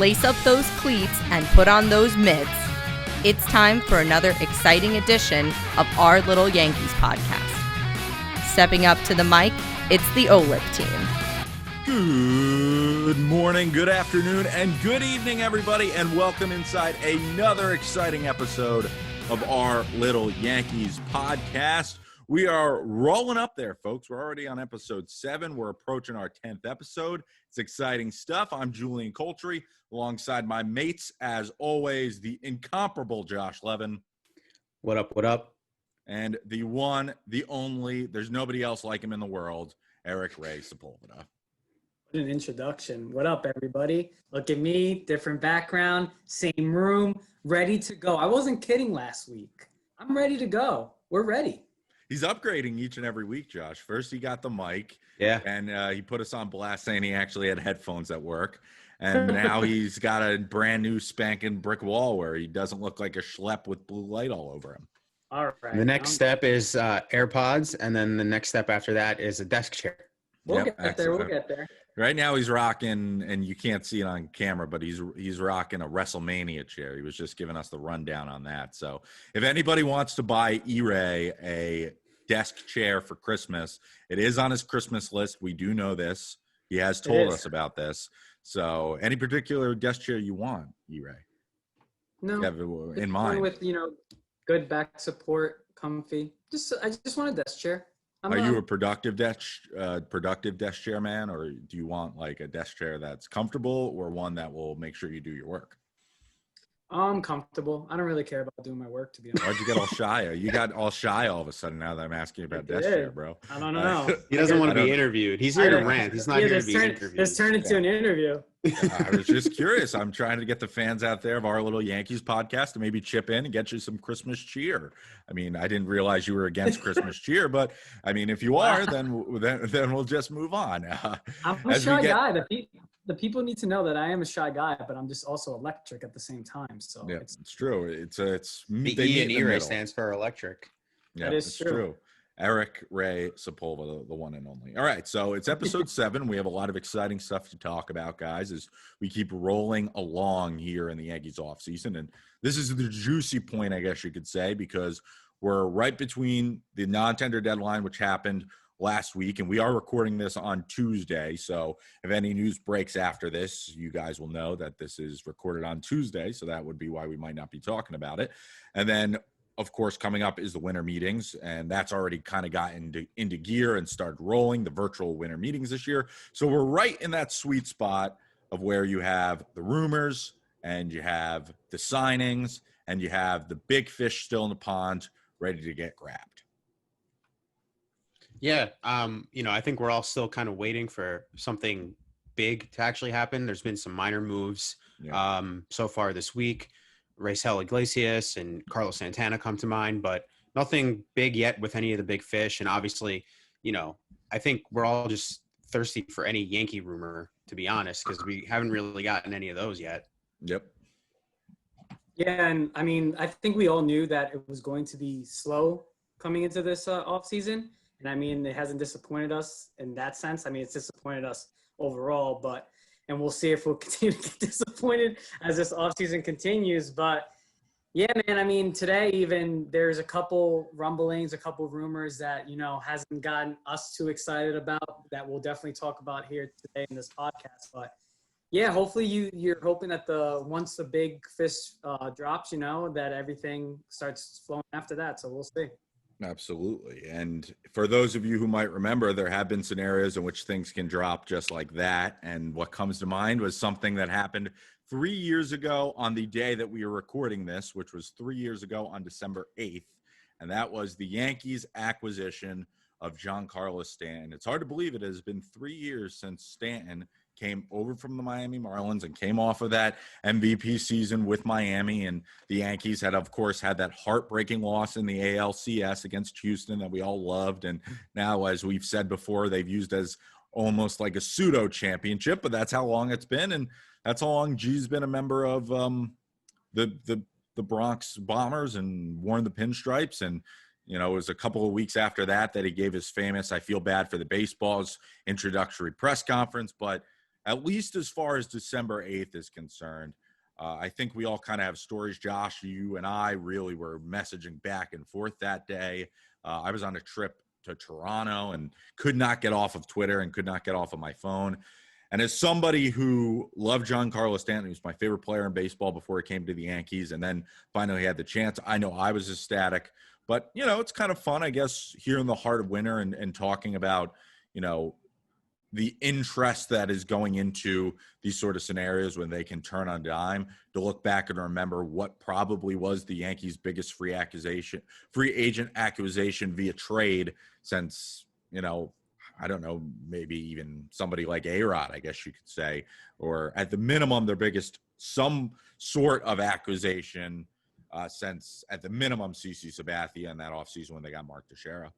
lace up those cleats and put on those mitts. It's time for another exciting edition of our Little Yankees Podcast. Stepping up to the mic, it's the OLIP team. Good morning, good afternoon, and good evening, everybody, and welcome inside another exciting episode of our Little Yankees Podcast. We are rolling up there, folks. We're already on episode 7. We're approaching our 10th episode. It's exciting stuff. I'm Julian Coltree, alongside my mates, as always, the incomparable Josh Levin. What up, what up? And the one, the only, there's nobody else like him in the world, Eric Ray Sepulveda. What an introduction. What up, everybody? Look at me, different background, same room, ready to go. I wasn't kidding last week. I'm ready to go. We're ready. He's upgrading each and every week, Josh. First, he got the mic. Yeah. And he put us on blast saying he actually had headphones at work. And now he's got a brand new spanking brick wall where he doesn't look like a schlep with blue light all over him. All right. The next step is AirPods, and then the next step after that is a desk chair. We'll get there. We'll get there. Right now he's rocking, and you can't see it on camera, but he's rocking a WrestleMania chair. He was just giving us the rundown on that. So if anybody wants to buy E-Ray a desk chair for Christmas, it is on his Christmas list. We do know this. He has told us about this. So any particular desk chair you want, E-Ray? No. You have it in mind. With, good back support, comfy. I just want a desk chair. Are you a productive desk chair man, or do you want like a desk chair that's comfortable or one that will make sure you do your work? I'm comfortable. I don't really care about doing my work, to be honest. Why'd you get all shy? You got all shy all of a sudden now that I'm asking you about desk chair, bro. I don't know. He doesn't want to be interviewed. He's here to rant. He's not here to be interviewed. Let's turn it to an interview. I was just curious. I'm trying to get the fans out there of our Little Yankees podcast to maybe chip in and get you some Christmas cheer. I mean, I didn't realize you were against Christmas cheer, but I mean, if you are, then we'll just move on. I'm a shy guy. The people need to know that I am a shy guy, but I'm just also electric at the same time. So yeah, it's true. It's the E in E-Ray stands for electric. Yeah, it's true. Eric Ray Sepulveda, the one and only. All right, so it's episode 7. We have a lot of exciting stuff to talk about, guys, as we keep rolling along here in the Yankees offseason. And this is the juicy point, I guess you could say, because we're right between the non-tender deadline, which happened last week, and we are recording this on Tuesday. So if any news breaks after this, you guys will know that this is recorded on Tuesday. So that would be why we might not be talking about it. And then, of course, coming up is the winter meetings, and that's already kind of gotten into gear and started rolling, the virtual winter meetings this year. So we're right in that sweet spot of where you have the rumors and you have the signings and you have the big fish still in the pond ready to get grabbed. Yeah. I think we're all still kind of waiting for something big to actually happen. There's been some minor moves so far this week. Raisel Iglesias and Carlos Santana come to mind, but nothing big yet with any of the big fish. And obviously, I think we're all just thirsty for any Yankee rumor, to be honest, because we haven't really gotten any of those yet. Yep. Yeah, and I mean, I think we all knew that it was going to be slow coming into this offseason. And I mean, it hasn't disappointed us in that sense. I mean, it's disappointed us overall, and we'll see if we'll continue to get disappointed as this offseason continues. But yeah, man, I mean, today even there's a couple rumblings, a couple rumors that, hasn't gotten us too excited about that we'll definitely talk about here today in this podcast. But yeah, hopefully you're hoping that once the big fish drops, that everything starts flowing after that. So we'll see. Absolutely. And for those of you who might remember, there have been scenarios in which things can drop just like that. And what comes to mind was something that happened 3 years ago on the day that we were recording this, which was 3 years ago on December 8th. And that was the Yankees acquisition of Giancarlo Stanton. It's hard to believe it has been 3 years since Stanton came over from the Miami Marlins and came off of that MVP season with Miami. And the Yankees had, of course, had that heartbreaking loss in the ALCS against Houston that we all loved. And now, as we've said before, they've used as almost like a pseudo championship, but that's how long it's been. And that's how long G's been a member of the Bronx Bombers and worn the pinstripes. And it was a couple of weeks after that he gave his famous "I feel bad for the baseballs" introductory press conference. But at least as far as December 8th is concerned. I think we all kind of have stories. Josh, you and I really were messaging back and forth that day. I was on a trip to Toronto and could not get off of Twitter and could not get off of my phone. And as somebody who loved Giancarlo Stanton, he was my favorite player in baseball before he came to the Yankees, and then finally had the chance, I know I was ecstatic. But, it's kind of fun, I guess, here in the heart of winter and talking about, the interest that is going into these sort of scenarios when they can turn on a dime, to look back and remember what probably was the Yankees' biggest free agent acquisition via trade since, I don't know, maybe even somebody like A-Rod, I guess you could say, or at the minimum, their biggest some sort of acquisition since, at the minimum, CC Sabathia in that offseason when they got Mark Teixeira.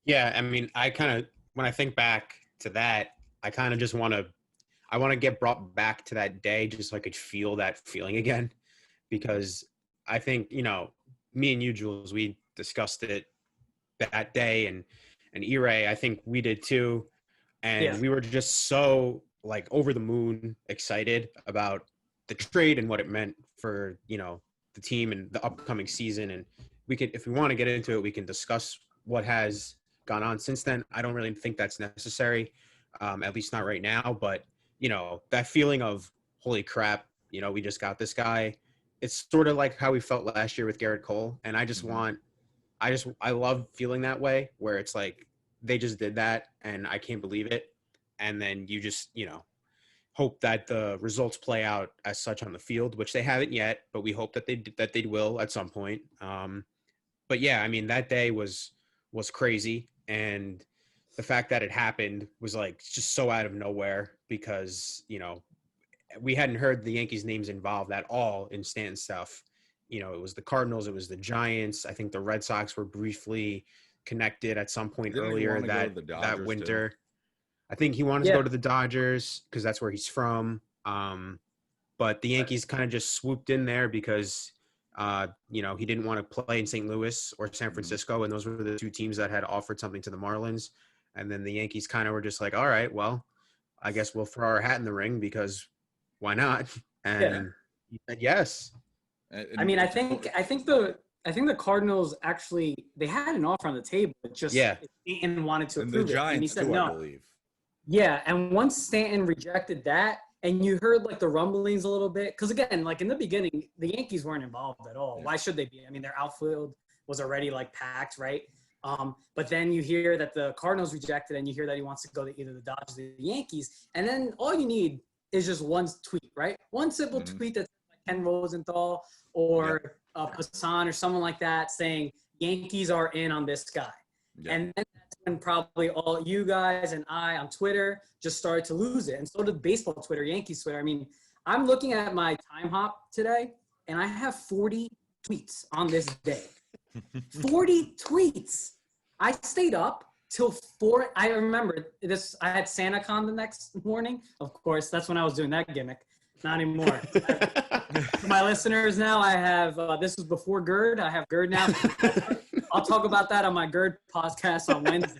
Yeah, I mean, when I think back to that, I kind of just want to get brought back to that day just so I could feel that feeling again. Because I think, me and you, Jules, we discussed it that day, and E-Ray, I think we did too. And we were just so over the moon excited about the trade and what it meant for, the team and the upcoming season. And we could, if we want to get into it, we can discuss what has gone on since then. I don't really think that's necessary, at least not right now. But, that feeling of, holy crap, we just got this guy. It's sort of like how we felt last year with Garrett Cole. And I just I love feeling that way, where it's like they just did that and I can't believe it. And then you just, hope that the results play out as such on the field, which they haven't yet, but we hope that they will at some point. But yeah, I mean, that day was crazy. And the fact that it happened was just so out of nowhere because, we hadn't heard the Yankees names involved at all in Stanton stuff. It was the Cardinals, it was the Giants. I think the Red Sox were briefly connected at some point earlier that winter. Too. I think he wanted to go to the Dodgers because that's where he's from. But the Yankees kind of just swooped in there because, he didn't want to play in St. Louis or San Francisco. And those were the two teams that had offered something to the Marlins. And then the Yankees kind of were just like, all right, well, I guess we'll throw our hat in the ring because why not? And he said yes. I mean, I think the Cardinals actually, they had an offer on the table, but just Stanton wanted to approve the Giants it. And he said too, no. I believe. Yeah, and once Stanton rejected that, and you heard the rumblings a little bit, because again, in the beginning, the Yankees weren't involved at all. Yeah. Why should they be? I mean, their outfield was already packed, right? But then you hear that the Cardinals rejected, and you hear that he wants to go to either the Dodgers or the Yankees, and then all you need is just one tweet, right? One simple tweet that's Ken Rosenthal or Passan or someone like that saying Yankees are in on this guy. Yeah. And then that's when probably all you guys and I on Twitter just started to lose it. And so did baseball Twitter, Yankees Twitter. I mean, I'm looking at my time hop today, and I have 40 tweets on this day. 40 tweets. I stayed up till 4. I remember this. I had SantaCon the next morning. Of course, that's when I was doing that gimmick. Not anymore. For my listeners now, I have this was before GERD. I have GERD now. I'll talk about that on my GERD podcast on Wednesday.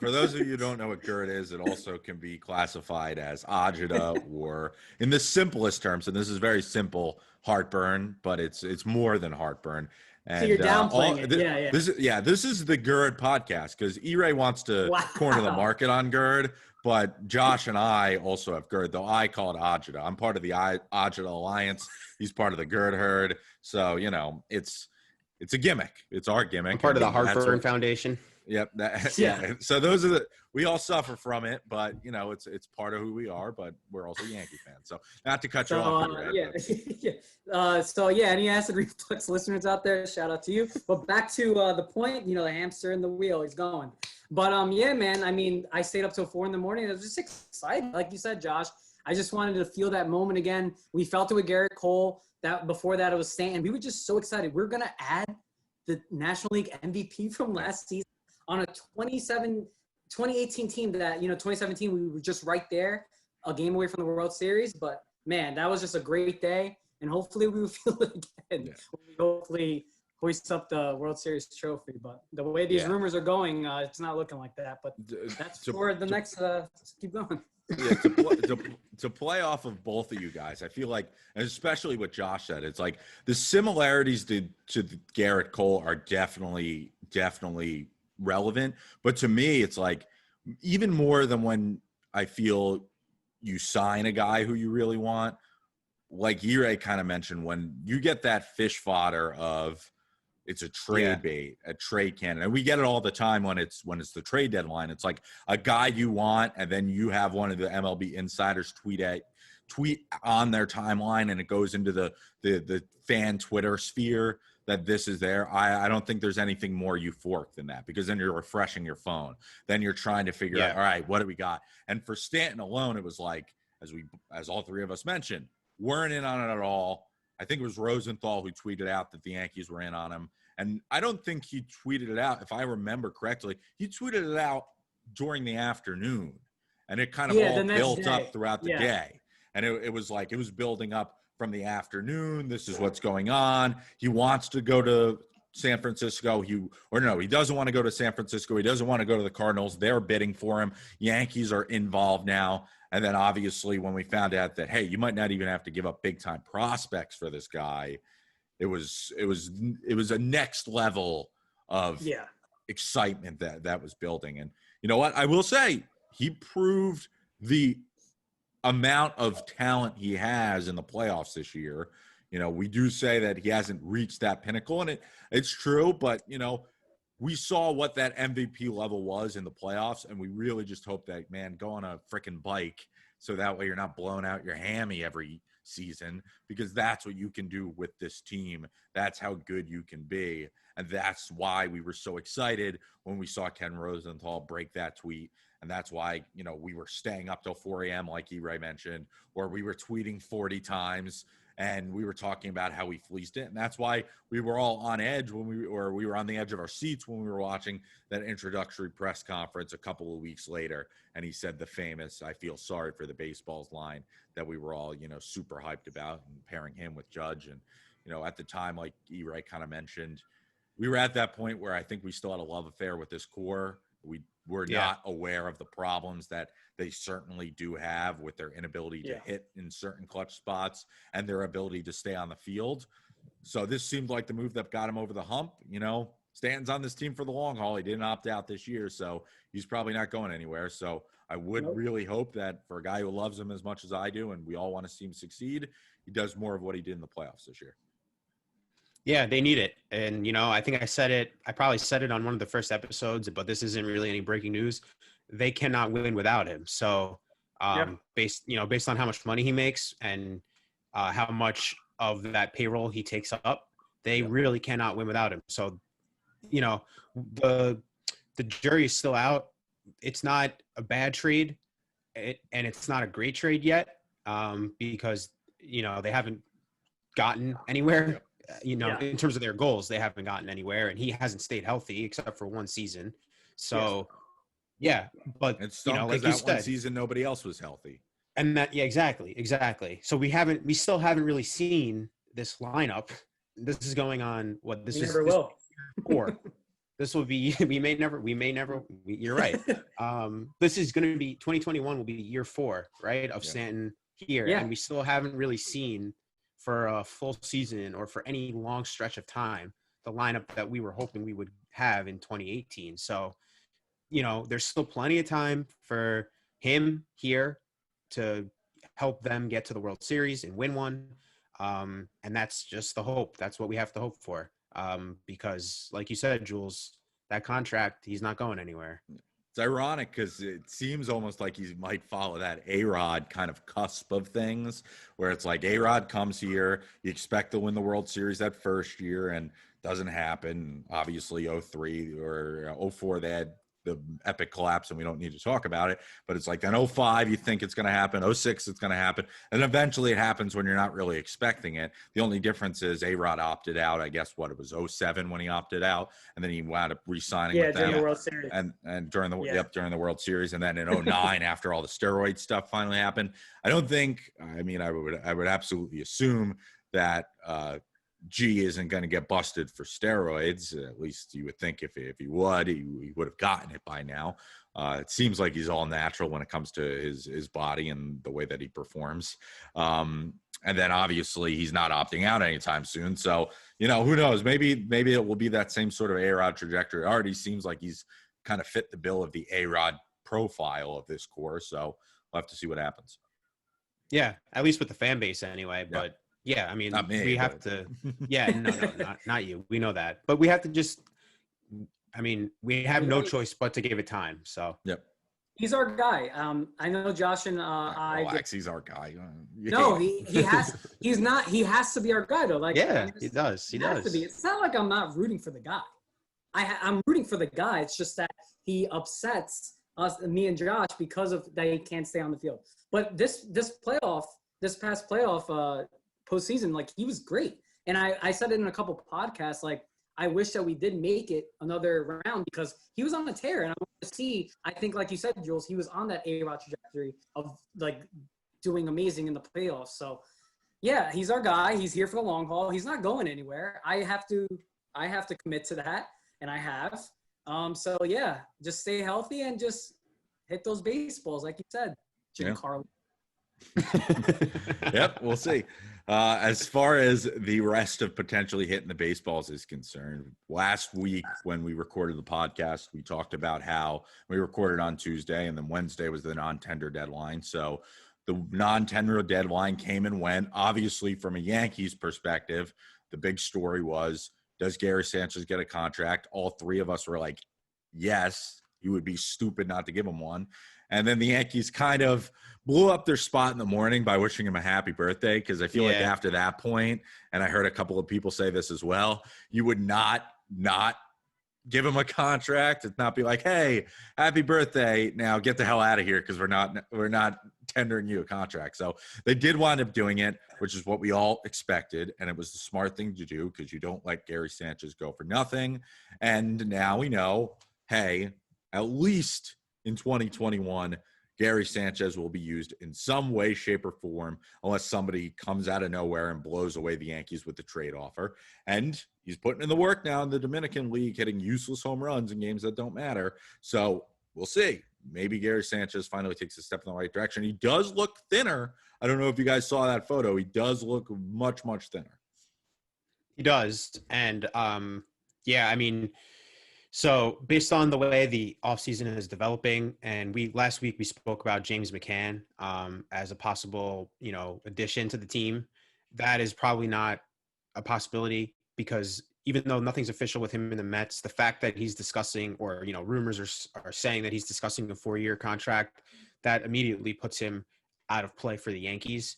For those of you who don't know what GERD is, it also can be classified as agita, or in the simplest terms, and this is very simple, heartburn, but it's more than heartburn. And, so you're downplaying it. This is the GERD podcast because E-Ray wants to corner the market on GERD, but Josh and I also have GERD, though I call it agita. I'm part of the Agita Alliance. He's part of the GERD herd. So, it's a gimmick. It's our gimmick. I'm part of the Heartburn Foundation. Yep. So those are we all suffer from it, but it's part of who we are, but we're also Yankee fans. So not to cut you off. Any acid reflux listeners out there, shout out to you. But back to the point, the hamster in the wheel, he's going. But man, I mean, I stayed up till 4 a.m. I was just excited. Like you said, Josh, I just wanted to feel that moment again. We felt it with Garrett Cole. That before that it was Stanton. We were just so excited. We're gonna add the National League MVP from last season on a 2018 team that, 2017, we were just right there, a game away from the World Series. But, man, that was just a great day, and hopefully we will feel it again. Yeah. We hopefully hoist up the World Series trophy. But the way these rumors are going, it's not looking like that. But that's for the next keep going. Yeah, to play off of both of you guys, I feel like, and especially what Josh said, it's like the similarities to Garrett Cole are definitely relevant. But to me, it's like even more than when I feel you sign a guy who you really want, like Ire kind of mentioned, when you get that fish fodder of it's a trade bait, a trade candidate. And we get it all the time when it's the trade deadline. It's like a guy you want, and then you have one of the MLB insiders tweet on their timeline, and it goes into the fan Twitter sphere that this is there. I don't think there's anything more euphoric than that, because then you're refreshing your phone. Then you're trying to figure out, all right, what do we got? And for Stanton alone, it was like, as all three of us mentioned, weren't in on it at all. I think it was Rosenthal who tweeted out that the Yankees were in on him. And I don't think he tweeted it out, if I remember correctly. He tweeted it out during the afternoon. And it kind of all built up throughout the day. And it was like, it was building up from the afternoon. This is what's going on. He wants to go to San Francisco. He doesn't want to go to San Francisco. He doesn't want to go to the Cardinals. They're bidding for him. Yankees are involved now. And then obviously when we found out that, hey, you might not even have to give up big time prospects for this guy, it was a next level of excitement that was building. And you know what? I will say he proved the amount of talent he has in the playoffs this year. You know, we do say that he hasn't reached that pinnacle, and it's true, but you know, we saw what that MVP level was in the playoffs, and we really just hope that, man, go on a freaking bike so that way you're not blowing out your hammy every season, because that's what you can do with this team. That's how good you can be, and that's why we were so excited when we saw Ken Rosenthal break that tweet, and that's why, you know, we were staying up till 4 a.m. like E-Ray mentioned, or we were tweeting 40 times. And we were talking about how we fleeced it. And that's why we were all on edge we were on the edge of our seats when we were watching that introductory press conference a couple of weeks later. And he said the famous, "I feel sorry for the baseballs" line that we were all, you know, super hyped about, and pairing him with Judge. And, you know, at the time, like E-Ray kind of mentioned, we were at that point where I think we still had a love affair with this core. We were not aware of the problems that they certainly do have with their inability to hit in certain clutch spots and their ability to stay on the field. So this seemed like the move that got him over the hump. You know, Stanton's on this team for the long haul. He didn't opt out this year, so he's probably not going anywhere. So I would really hope that for a guy who loves him as much as I do, and we all want to see him succeed, he does more of what he did in the playoffs this year. Yeah, they need it. And, you know, I think I probably said it on one of the first episodes, but this isn't really any breaking news. They cannot win without him. So based on how much money he makes and how much of that payroll he takes up, they really cannot win without him. So, you know, the jury is still out. It's not a bad trade, and it's not a great trade yet, because, you know, they haven't gotten anywhere. In terms of their goals, they haven't gotten anywhere, and he hasn't stayed healthy except for one season. So, but it's like that one season, nobody else was healthy. And that, exactly. So we still haven't really seen this lineup. This is going on. This will be. We may never. You're right. This is going to be 2021. Will be year 4, right, of Stanton here, and we still haven't really seen, for a full season or for any long stretch of time, the lineup that we were hoping we would have in 2018. So, you know, there's still plenty of time for him here to help them get to the World Series and win one. And that's just the hope. That's what we have to hope for. Because like you said, Jules, that contract, he's not going anywhere. It's ironic because it seems almost like he might follow that A-Rod kind of cusp of things, where it's like A-Rod comes here, you expect to win the World Series that first year, and doesn't happen. Obviously, 03 or 04, they had the epic collapse, and we don't need to talk about it. But it's like then 05, you think it's going to happen. 06, it's going to happen. And eventually it happens when you're not really expecting it. The only difference is A-Rod opted out. I guess it was 07 when he opted out. And then he wound up re-signing with them. During the World Series. And during the World Series. And then in 09, after all the steroid stuff finally happened, I would absolutely assume that G isn't going to get busted for steroids. At least you would think if he would, he would have gotten it by now. It seems like he's all natural when it comes to his body and the way that he performs. And then obviously he's not opting out anytime soon. So, who knows? Maybe it will be that same sort of A-Rod trajectory. It already seems like he's kind of fit the bill of the A-Rod profile of this core. So we'll have to see what happens. Yeah, at least with the fan base anyway. Yeah. But yeah, I mean, Not me, we have to. Yeah, no, not you. We know that, but we have to just. I mean, we have no choice but to give it time. So. Yep. He's our guy. I know Josh and Relax, he's our guy. No, he has. He's not. He has to be our guy though. Like yeah, he does. He has does. to be. It's not like I'm not rooting for the guy. I'm rooting for the guy. It's just that he upsets us, me and Josh, because of that he can't stay on the field. But this past playoff postseason, like he was great. And I said it in a couple podcasts, like I wish that we did make it another round because he was on a tear. And I want to see, I think like you said, Jules, he was on that A-Rod trajectory of like doing amazing in the playoffs. So yeah, he's our guy. He's here for the long haul. He's not going anywhere. I have to commit to that. And I have. So yeah, just stay healthy and just hit those baseballs, like you said, Giancarlo. Yep, we'll see. As far as the rest of potentially hitting the baseballs is concerned, last week when we recorded the podcast, we talked about how we recorded on Tuesday and then Wednesday was the non-tender deadline. So the non-tender deadline came and went. Obviously, from a Yankees perspective, the big story was, does Gary Sanchez get a contract? All three of us were like, yes, he would be stupid not to give him one. And then the Yankees kind of blew up their spot in the morning by wishing him a happy birthday, because I feel like after that point, and I heard a couple of people say this as well, you would not give him a contract and not be like, hey, happy birthday. Now get the hell out of here because we're not tendering you a contract. So they did wind up doing it, which is what we all expected. And it was the smart thing to do because you don't let Gary Sanchez go for nothing. And now we know, hey, at least in 2021, Gary Sanchez will be used in some way, shape, or form unless somebody comes out of nowhere and blows away the Yankees with the trade offer. And he's putting in the work now in the Dominican League, hitting useless home runs in games that don't matter. So we'll see. Maybe Gary Sanchez finally takes a step in the right direction. He does look thinner. I don't know if you guys saw that photo. He does look much, much thinner. He does. And, yeah, I mean – so based on the way the offseason is developing, and last week we spoke about James McCann as a possible, addition to the team. That is probably not a possibility because even though nothing's official with him in the Mets, the fact that he's discussing or, rumors are saying that he's discussing a 4-year contract, that immediately puts him out of play for the Yankees.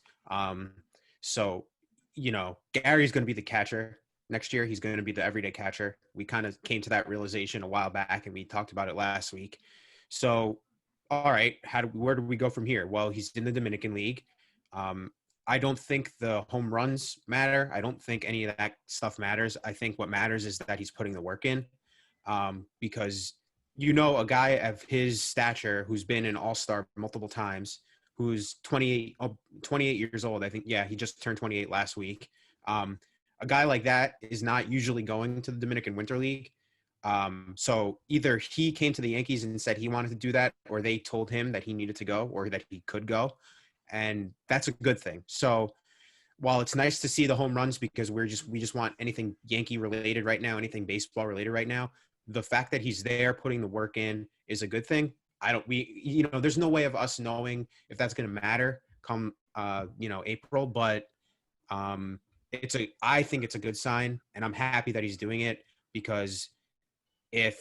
So, Gary's going to be the catcher. Next year, he's going to be the everyday catcher. We kind of came to that realization a while back, and we talked about it last week. So, all right, where do we go from here? Well, he's in the Dominican League. I don't think the home runs matter. I don't think any of that stuff matters. I think what matters is that he's putting the work in because, a guy of his stature who's been an all-star multiple times, who's 28 years old. I think, he just turned 28 last week. A guy like that is not usually going to the Dominican Winter League. So either he came to the Yankees and said he wanted to do that, or they told him that he needed to go or that he could go. And that's a good thing. So while it's nice to see the home runs because we just want anything Yankee related right now, anything baseball related right now, the fact that he's there putting the work in is a good thing. There's no way of us knowing if that's going to matter come, April, but, I think it's a good sign, and I'm happy that he's doing it because if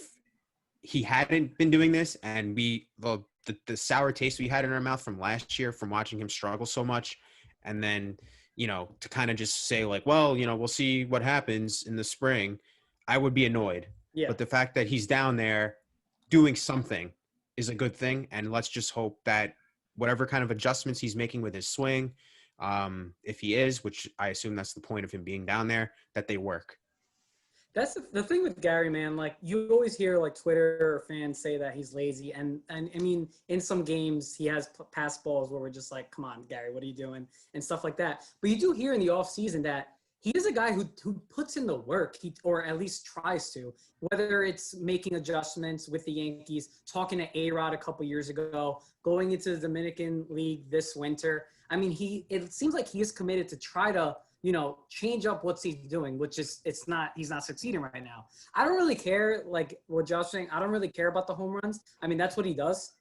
he hadn't been doing this and the sour taste we had in our mouth from last year from watching him struggle so much, and then, to kind of just say like, well, we'll see what happens in the spring, I would be annoyed. Yeah. But the fact that he's down there doing something is a good thing, and let's just hope that whatever kind of adjustments he's making with his swing, if he is, which I assume that's the point of him being down there, that they work. That's the thing with Gary, man. Like you always hear like Twitter or fans say that he's lazy. And I mean, in some games he has pass balls where we're just like, come on, Gary, what are you doing? And stuff like that. But you do hear in the off season that he is a guy who puts in the work, or at least tries to, whether it's making adjustments with the Yankees, talking to A-Rod a couple years ago, going into the Dominican League this winter. I mean, it seems like he is committed to try to, change up what he's doing, which is he's not succeeding right now. I don't really care, like what Josh was saying, I don't really care about the home runs. I mean, that's what he does.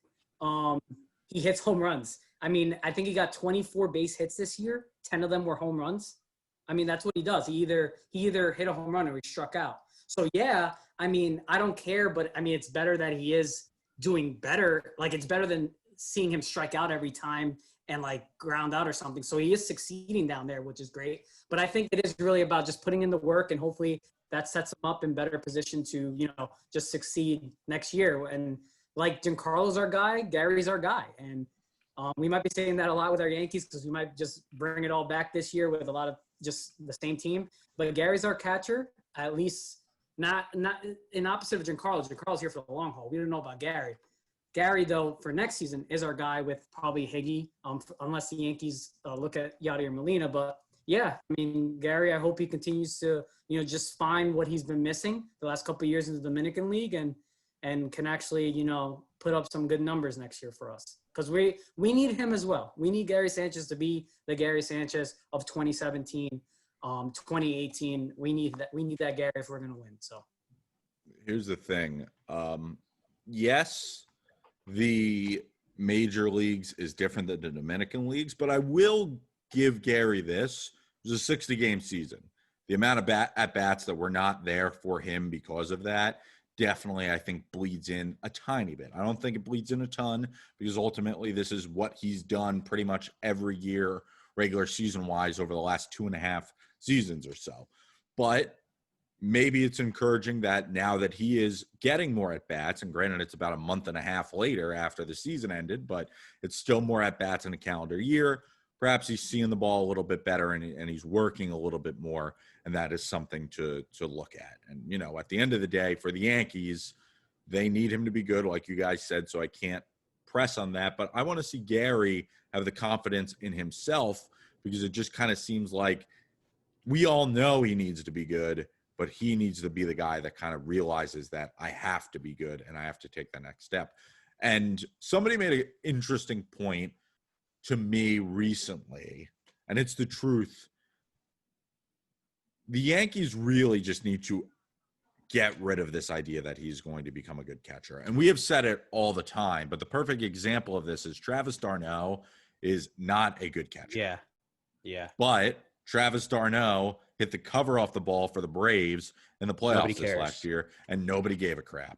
He hits home runs. I mean, I think he got 24 base hits this year. 10 of them were home runs. I mean, that's what he does. He either hit a home run or he struck out. So, yeah, I mean, I don't care, but, I mean, it's better that he is doing better. Like, it's better than seeing him strike out every time and, like, ground out or something. So he is succeeding down there, which is great. But I think it is really about just putting in the work, and hopefully that sets him up in better position to, just succeed next year. And, like, Giancarlo's our guy, Gary's our guy. And we might be saying that a lot with our Yankees because we might just bring it all back this year with a lot of just the same team. But Gary's our catcher, at least not in opposite of Giancarlo. Giancarlo's here for the long haul. We don't know about Gary. Gary, though, for next season is our guy with probably Higgy, unless the Yankees look at Yadier Molina. But, yeah, I mean, Gary, I hope he continues to, just find what he's been missing the last couple of years in the Dominican League and can actually, put up some good numbers next year for us. Because we need him as well. We need Gary Sanchez to be the Gary Sanchez of 2017, 2018. We need that Gary if we're going to win. So here's the thing. Yes, the major leagues is different than the Dominican leagues, but I will give Gary this. It was a 60-game season. The amount of at-bats that were not there for him because of that definitely, I think, bleeds in a tiny bit. I don't think it bleeds in a ton because ultimately this is what he's done pretty much every year, regular season-wise, over the last 2.5 seasons or so. But maybe it's encouraging that now that he is getting more at-bats, and granted it's about a month and a half later after the season ended, but it's still more at-bats in a calendar year. Perhaps he's seeing the ball a little bit better and he's working a little bit more, and that is something to look at. And, at the end of the day, for the Yankees, they need him to be good, like you guys said, so I can't press on that. But I want to see Gary have the confidence in himself because it just kind of seems like we all know he needs to be good, but he needs to be the guy that kind of realizes that I have to be good and I have to take the next step. And somebody made an interesting point to me recently, and it's the truth. The Yankees really just need to get rid of this idea that he's going to become a good catcher. And we have said it all the time, but the perfect example of this is Travis d'Arnaud is not a good catcher. Yeah. But Travis d'Arnaud hit the cover off the ball for the Braves in the playoffs this last year, and nobody gave a crap.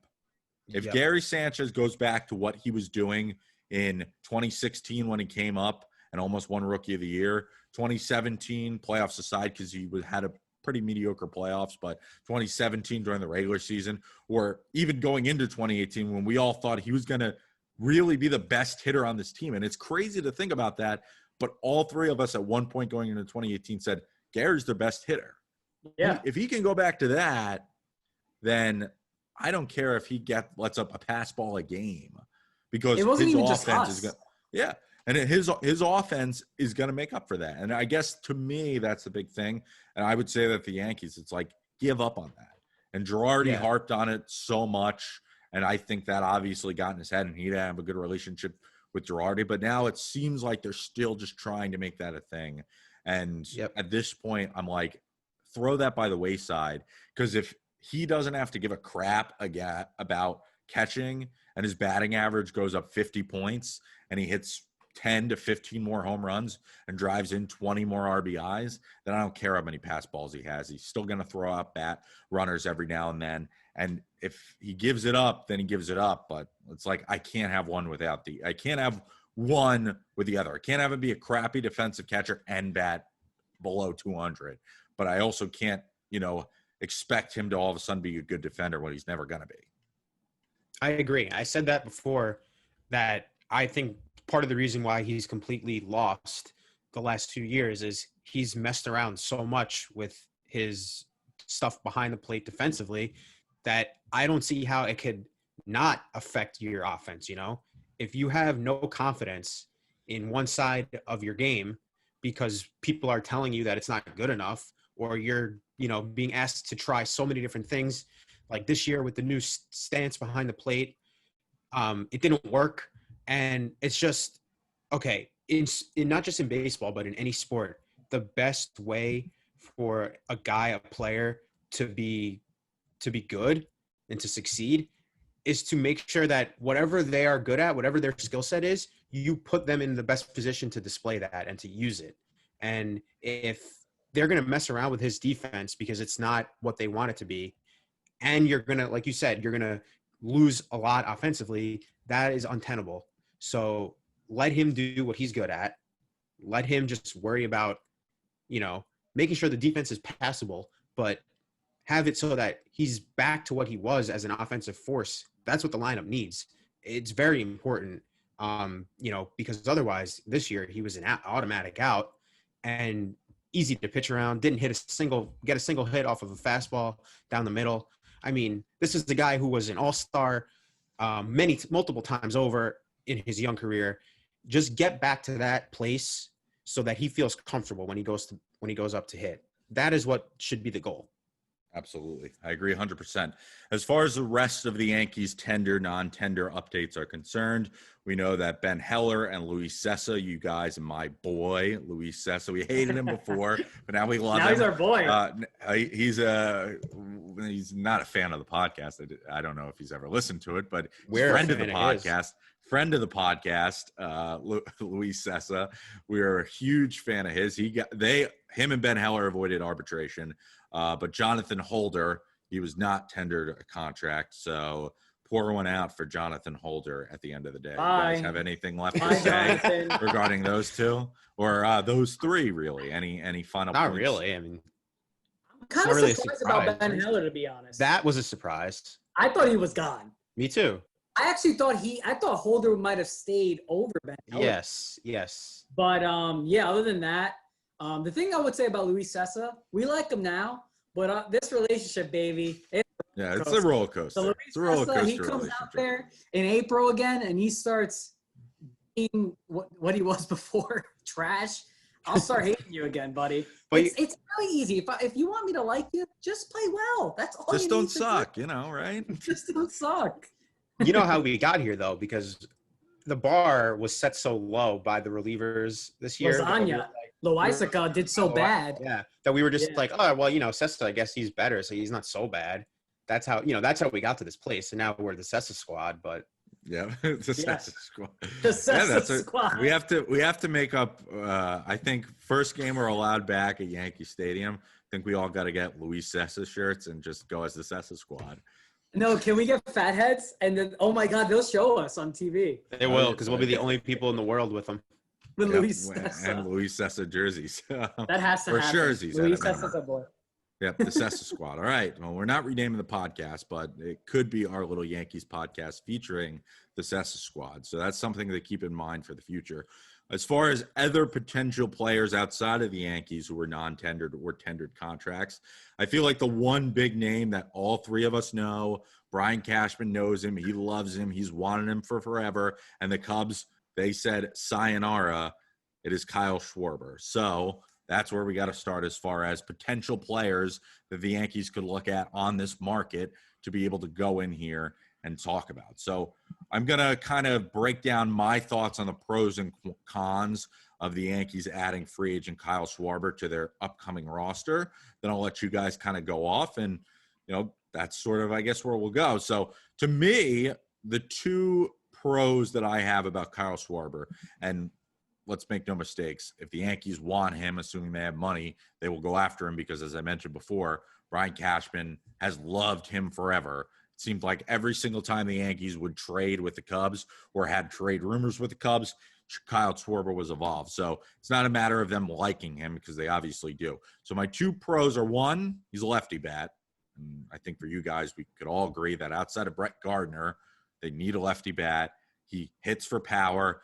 If Gary Sanchez goes back to what he was doing in 2016 when he came up and almost won Rookie of the Year, 2017, playoffs aside because he had a pretty mediocre playoffs, but 2017 during the regular season, or even going into 2018 when we all thought he was going to really be the best hitter on this team. And it's crazy to think about that, but all three of us at one point going into 2018 said, Gary's the best hitter. Yeah. If he can go back to that, then I don't care if he lets up a pass ball a game. Because his offense is going, and his offense is going to make up for that. And I guess to me that's the big thing. And I would say that the Yankees, it's like give up on that. And Girardi harped on it so much, and I think that obviously got in his head, and he didn't have a good relationship with Girardi. But now it seems like they're still just trying to make that a thing. And at this point, I'm like, throw that by the wayside, because if he doesn't have to give a crap about catching, and his batting average goes up 50 points, and he hits 10 to 15 more home runs and drives in 20 more RBIs, then I don't care how many pass balls he has. He's still going to throw out bat runners every now and then. And if he gives it up, then he gives it up. But it's like I can't have one I can't have one with the other. I can't have him be a crappy defensive catcher and bat below 200. But I also can't, expect him to all of a sudden be a good defender when he's never going to be. I agree. I said that before, that I think part of the reason why he's completely lost the last 2 years is he's messed around so much with his stuff behind the plate defensively that I don't see how it could not affect your offense. If you have no confidence in one side of your game because people are telling you that it's not good enough, or you're, being asked to try so many different things. Like this year with the new stance behind the plate, it didn't work. And it's just, okay, in not just in baseball, but in any sport, the best way for a player to be good and to succeed is to make sure that whatever they are good at, whatever their skill set is, you put them in the best position to display that and to use it. And if they're going to mess around with his defense because it's not what they want it to be, and you're going to, like you said, you're going to lose a lot offensively, that is untenable. So let him do what he's good at. Let him just worry about, making sure the defense is passable, but have it so that he's back to what he was as an offensive force. That's what the lineup needs. It's very important, because otherwise this year he was an automatic out and easy to pitch around, didn't get a single hit off of a fastball down the middle. I mean, this is the guy who was an all-star multiple times over in his young career. Just get back to that place so that he feels comfortable when he goes up to hit. That is what should be the goal. Absolutely. I agree 100%. As far as the rest of the Yankees tender, non-tender updates are concerned, we know that Ben Heller and Luis Cessa, you guys, and my boy, Luis Cessa, we hated him before, but now we love him. Now he's our boy. He's not a fan of the podcast. I don't know if he's ever listened to it, but we're friend of the podcast, Luis Cessa. We're a huge fan of his. Him and Ben Heller avoided arbitration. But Jonathan Holder, he was not tendered a contract, so pour one out for Jonathan Holder at the end of the day. Bye. You guys have anything left to say regarding those two? Or those three, really? Any final Not points? really. I mean, I'm kind of surprised about Ben Heller, to be honest. That was a surprise. I thought he was gone. Me too. I actually thought Holder might have stayed over Ben Heller. Yes. But, other than that, the thing I would say about Luis Cessa, we like him now, but this relationship, baby, it's a roller coaster. So it's a roller coaster. He comes out there in April again, and he starts being what he was before, trash. I'll start hating you again, buddy. But it's really easy. If you want me to like you, just play well. That's all. Just don't suck, right? Just don't suck. You know how we got here, though, because the bar was set so low by the relievers this year. Lasagna. Loisaca did so bad. Yeah, that we were just like, oh, well, Cessa, I guess he's better, so he's not so bad. That's how we got to this place, and now we're the Cessa squad. But yeah, Cessa squad. The Cessa squad. We have to make up. I think first game we're allowed back at Yankee Stadium. I think we all got to get Luis Cessa shirts and just go as the Cessa squad. No, can we get fatheads? And then, oh my God, they'll show us on TV. They will, because we'll be the only people in the world with them. With Luis Cessa. And Luis Cessa jerseys. That has to happen. Or jerseys. Luis Cessa's a boy. Yep, the Cessa squad. All right. Well, we're not renaming the podcast, but it could be our Little Yankees podcast featuring the Cessa squad. So that's something to keep in mind for the future. As far as other potential players outside of the Yankees who were non-tendered or tendered contracts, I feel like the one big name that all three of us know, Brian Cashman knows him. He loves him. He's wanted him for forever. And the Cubs, they said sayonara. It is Kyle Schwarber. So that's where we got to start as far as potential players that the Yankees could look at on this market to be able to go in here and talk about. So I'm going to kind of break down my thoughts on the pros and cons of the Yankees adding free agent Kyle Schwarber to their upcoming roster. Then I'll let you guys kind of go off, and, that's sort of, I guess, where we'll go. So to me, the two pros that I have about Kyle Schwarber, and let's make no mistakes, if the Yankees want him, assuming they have money, they will go after him because, as I mentioned before, Brian Cashman has loved him forever. It seemed like every single time the Yankees would trade with the Cubs or had trade rumors with the Cubs, Kyle Schwarber was involved. So it's not a matter of them liking him, because they obviously do. So my two pros are, one, he's a lefty bat. And I think for you guys, we could all agree that outside of Brett Gardner, they need a lefty bat. He hits for power.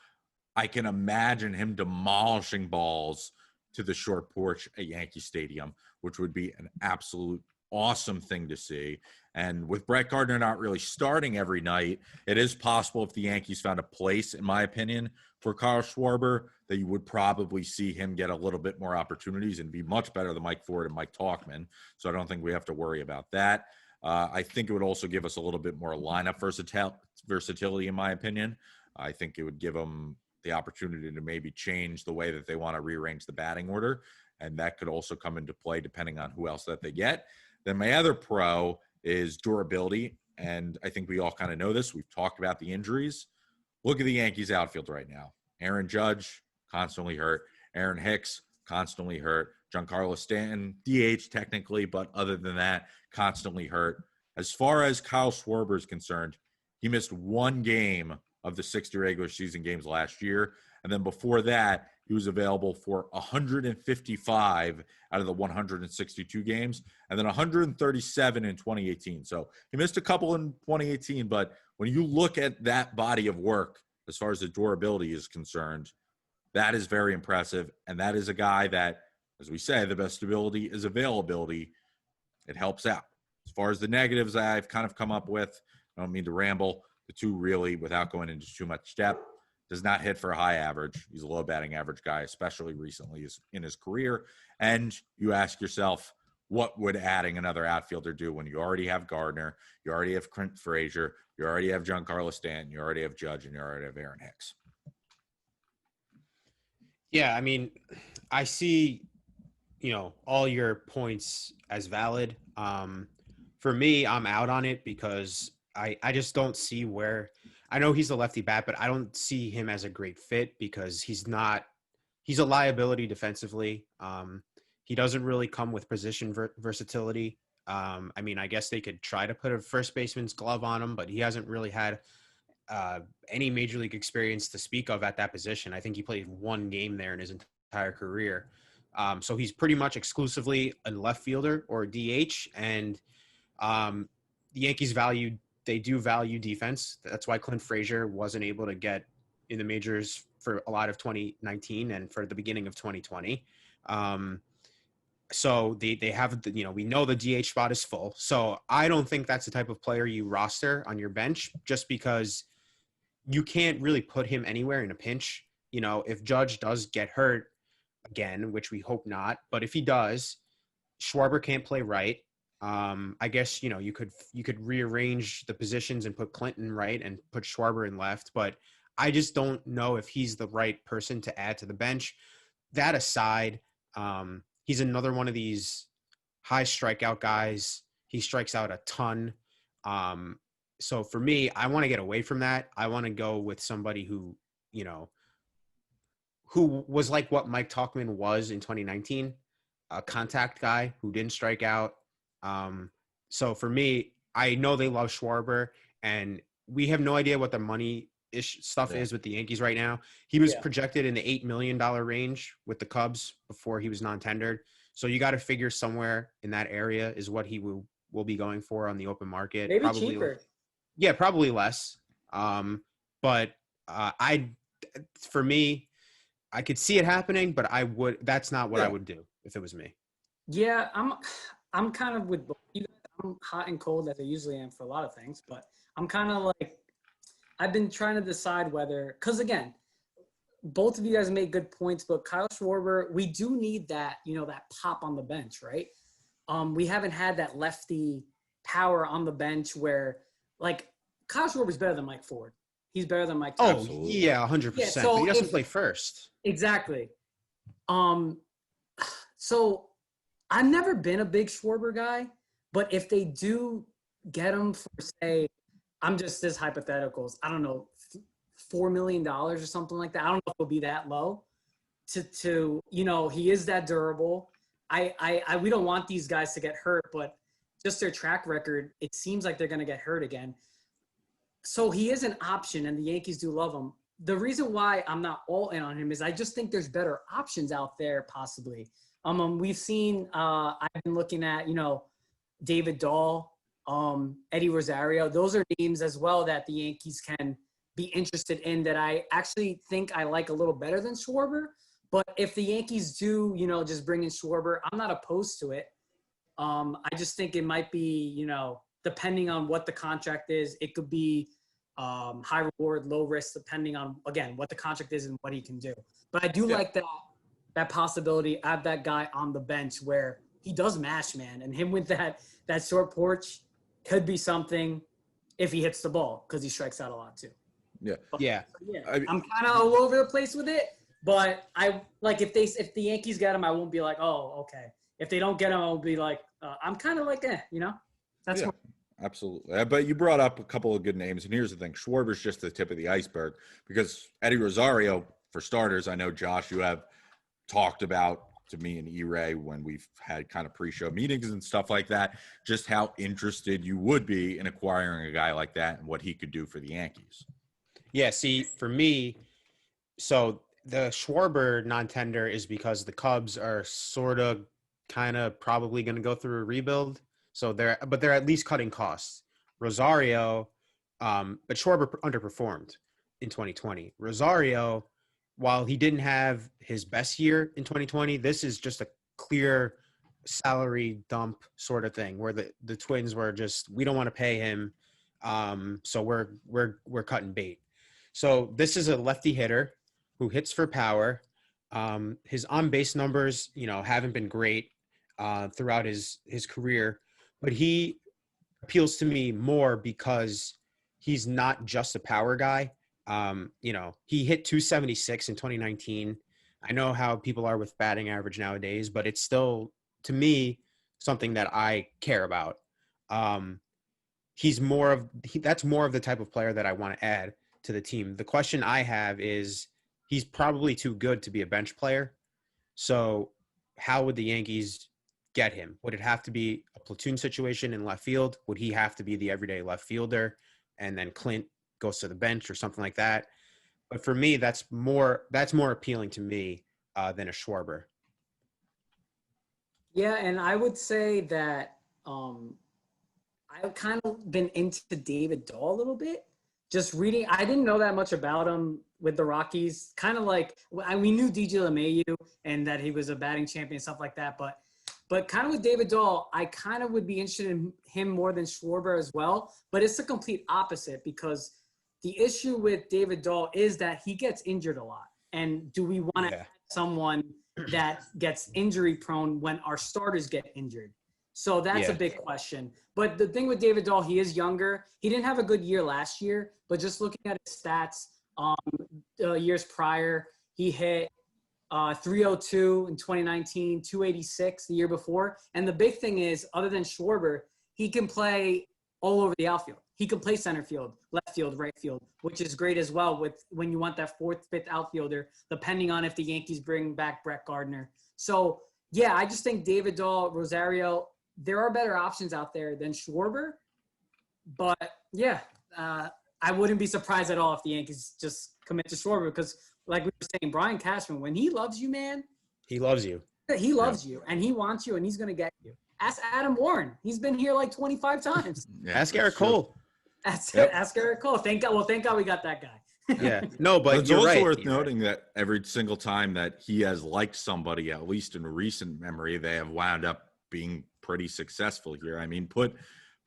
I can imagine him demolishing balls to the short porch at Yankee Stadium, which would be an absolute awesome thing to see. And with Brett Gardner not really starting every night, it is possible if the Yankees found a place, in my opinion, for Kyle Schwarber, that you would probably see him get a little bit more opportunities and be much better than Mike Ford and Mike Tauchman. So I don't think we have to worry about that. I think it would also give us a little bit more lineup versatility, in my opinion. I think it would give them the opportunity to maybe change the way that they want to rearrange the batting order. And that could also come into play depending on who else that they get. Then my other pro is durability. And I think we all kind of know this. We've talked about the injuries. Look at the Yankees outfield right now. Aaron Judge, constantly hurt. Aaron Hicks, constantly hurt. Giancarlo Stanton, DH technically, but other than that, constantly hurt. As far as Kyle Schwarber is concerned, he missed one game of the 60 regular season games last year. And then before that, he was available for 155 out of the 162 games, and then 137 in 2018. So he missed a couple in 2018, but when you look at that body of work, as far as the durability is concerned, that is very impressive. And that is a guy that, as we say, the best ability is availability. It helps out. As far as the negatives I've kind of come up with, I don't mean to ramble, the two really, without going into too much depth, does not hit for a high average. He's a low batting average guy, especially recently in his career. And you ask yourself, what would adding another outfielder do when you already have Gardner, you already have Clint Frazier, you already have Giancarlo Stanton, you already have Judge, and you already have Aaron Hicks? Yeah, I mean, I see, all your points as valid. For me, I'm out on it because I just don't see where – I know he's a lefty bat, but I don't see him as a great fit because he's a liability defensively. He doesn't really come with position versatility. I mean, I guess they could try to put a first baseman's glove on him, but he hasn't really had any major league experience to speak of at that position. I think he played one game there in his entire career. So he's pretty much exclusively a left fielder or DH, and the Yankees do value defense. That's why Clint Frazier wasn't able to get in the majors for a lot of 2019 and for the beginning of 2020. So they have, we know the DH spot is full. So I don't think that's the type of player you roster on your bench just because you can't really put him anywhere in a pinch. If Judge does get hurt again, which we hope not, but if he does, Schwarber can't play right. I guess, you could rearrange the positions and put Clinton right and put Schwarber in left, but I just don't know if he's the right person to add to the bench. That aside, he's another one of these high strikeout guys. He strikes out a ton. So for me, I want to get away from that. I want to go with somebody who was like what Mike Tauchman was in 2019, a contact guy who didn't strike out. So for me, I know they love Schwarber, and we have no idea what the money-ish stuff is with the Yankees right now. He was projected in the $8 million range with the Cubs before he was non-tendered. So you got to figure somewhere in that area is what he will be going for on the open market. Maybe probably cheaper. Yeah, probably less. But for me, I could see it happening, but that's not what I would do if it was me. Yeah, I'm kind of with both you guys. I'm hot and cold as I usually am for a lot of things, but I'm kind of like, I've been trying to decide whether, because again, both of you guys make good points, but Kyle Schwarber, we do need that, that pop on the bench, right? We haven't had that lefty power on the bench where, like, Kyle Schwarber's better than Mike Ford. He's better than Mike. Oh, yeah, 100%. Yeah, so but he doesn't play first. Exactly. So I've never been a big Schwarber guy, but if they do get him for, say, I'm just this hypotheticals, I don't know, $4 million or something like that. I don't know if it'll be that low to he is that durable. We don't want these guys to get hurt, but just their track record, it seems like they're going to get hurt again. So he is an option, and the Yankees do love him. The reason why I'm not all in on him is I just think there's better options out there possibly. We've seen, I've been looking at, David Dahl, Eddie Rosario. Those are names as well that the Yankees can be interested in that I actually think I like a little better than Schwarber. But if the Yankees do, just bring in Schwarber, I'm not opposed to it. I just think it might be, depending on what the contract is, it could be high reward, low risk, depending on, again, what the contract is and what he can do. But I do like that possibility of that guy on the bench where he does mash, man. And him with that short porch could be something if he hits the ball, because he strikes out a lot too. Yeah. I'm kind of all over the place with it, but I like if the Yankees get him, I won't be like, oh, okay. If they don't get him, I'll be like, I'm kind of like, that's more. Absolutely. But you brought up a couple of good names, and here's the thing. Schwarber's just the tip of the iceberg because Eddie Rosario, for starters, I know, Josh, you have talked about to me and E-Ray when we've had kind of pre-show meetings and stuff like that, just how interested you would be in acquiring a guy like that and what he could do for the Yankees. Yeah, see, for me, so the Schwarber non-tender is because the Cubs are sort of kind of probably going to go through a rebuild. So they're at least cutting costs. Rosario, but Schwarber underperformed in 2020. Rosario, while he didn't have his best year in 2020, this is just a clear salary dump sort of thing where the Twins were just, we don't want to pay him. So we're cutting bait. So this is a lefty hitter who hits for power. His on-base numbers, haven't been great throughout his career, but he appeals to me more because he's not just a power guy. He hit 276 in 2019. I know how people are with batting average nowadays, but it's still, to me, something that I care about. That's more of the type of player that I want to add to the team. The question I have is he's probably too good to be a bench player. So how would the Yankees get him? Would it have to be a platoon situation in left field? Would he have to be the everyday left fielder and then Clint goes to the bench or something like that? But for me, that's more appealing to me than a Schwarber. Yeah, and I would say that I've kind of been into David Dahl a little bit. Just reading, I didn't know that much about him with the Rockies. Kind of like we knew DJ LeMahieu and that he was a batting champion and stuff like that. But kind of with David Dahl, I kind of would be interested in him more than Schwarber as well. But it's the complete opposite because the issue with David Dahl is that he gets injured a lot. And do we want to have someone that gets injury prone when our starters get injured? So that's a big question. But the thing with David Dahl, he is younger. He didn't have a good year last year, but just looking at his stats years prior, he hit 302 in 2019, 286 the year before. And the big thing is, other than Schwarber, he can play all over the outfield. He can play center field, left field, right field, which is great as well with when you want that fourth, fifth outfielder, depending on if the Yankees bring back Brett Gardner. So, yeah, I just think David Dahl, Rosario, there are better options out there than Schwarber. But, yeah, I wouldn't be surprised at all if the Yankees just commit to Schwarber because, like we were saying, Brian Cashman, when he loves you, man. He loves you. He loves you, and he wants you, and he's going to get you. Ask Adam Warren. He's been here like 25 times. Ask Eric Cole. Ask Eric Cole. Thank God we got that guy. Yeah. No, but it's also worth noting that every single time that he has liked somebody, at least in recent memory, they have wound up being pretty successful here. I mean, put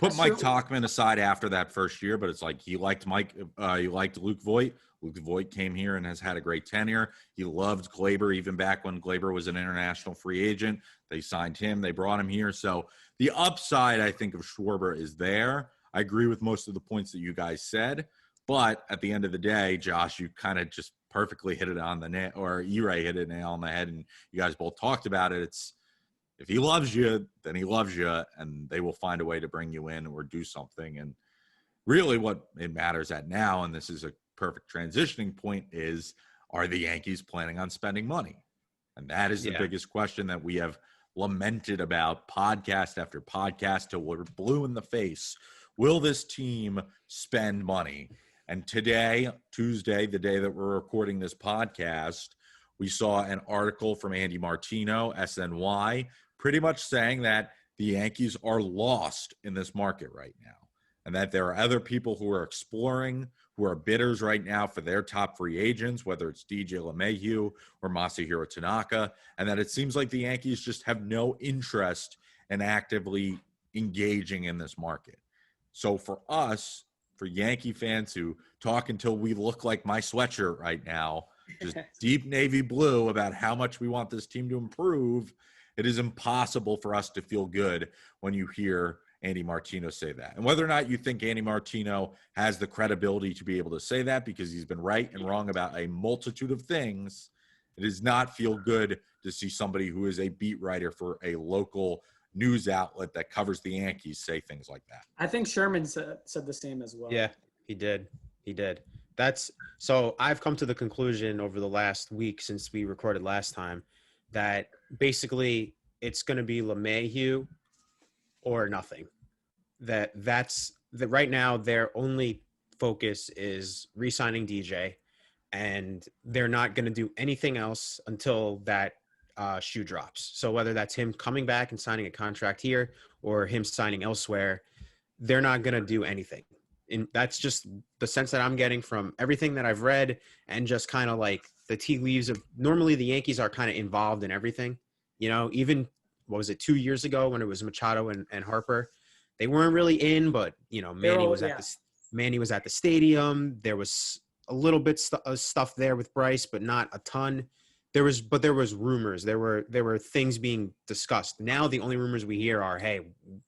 Mike Tauchman aside after that first year, but it's like he liked he liked Luke Voit. Luke Voit came here and has had a great tenure. He loved Glaber even back when Glaber was an international free agent. They signed him. They brought him here. So the upside, I think, of Schwarber is there. I agree with most of the points that you guys said. But at the end of the day, Josh, you kind of just perfectly hit it on the nail, or E-Ray hit it nail on the head, and you guys both talked about it. It's if he loves you, then he loves you, and they will find a way to bring you in or do something. And really what it matters at now, and this is a perfect transitioning point, is are the Yankees planning on spending money? And that is the biggest question that we have lamented about podcast after podcast till we're blue in the face. Will this team spend money? And today, Tuesday, the day that we're recording this podcast, we saw an article from Andy Martino, SNY, pretty much saying that the Yankees are lost in this market right now and that there are other people who are exploring, who are bidders right now for their top free agents, whether it's DJ LeMahieu or Masahiro Tanaka, and that it seems like the Yankees just have no interest and actively engaging in this market. So for us, for Yankee fans who talk until we look like my sweatshirt right now, just deep navy blue about how much we want this team to improve, it is impossible for us to feel good when you hear Andy Martino say that. And whether or not you think Andy Martino has the credibility to be able to say that, because he's been right and wrong about a multitude of things, it does not feel good to see somebody who is a beat writer for a local news outlet that covers the Yankees say things like that. I think Sherman said the same as well. Yeah, he did. So I've come to the conclusion over the last week since we recorded last time that basically it's going to be LeMahieu or nothing. That's right now their only focus is re-signing DJ, and they're not going to do anything else until that shoe drops. So whether that's him coming back and signing a contract here or him signing elsewhere, they're not going to do anything. And that's just the sense that I'm getting from everything that I've read, and just kind of like the tea leaves of normally the Yankees are kind of involved in everything. You know, even, 2 years ago when it was Machado and Harper, they weren't really in, but, you know, Manny was at the stadium. There was a little bit of stuff there with Bryce, but not a ton. There was rumors. There were things being discussed. Now the only rumors we hear are, hey,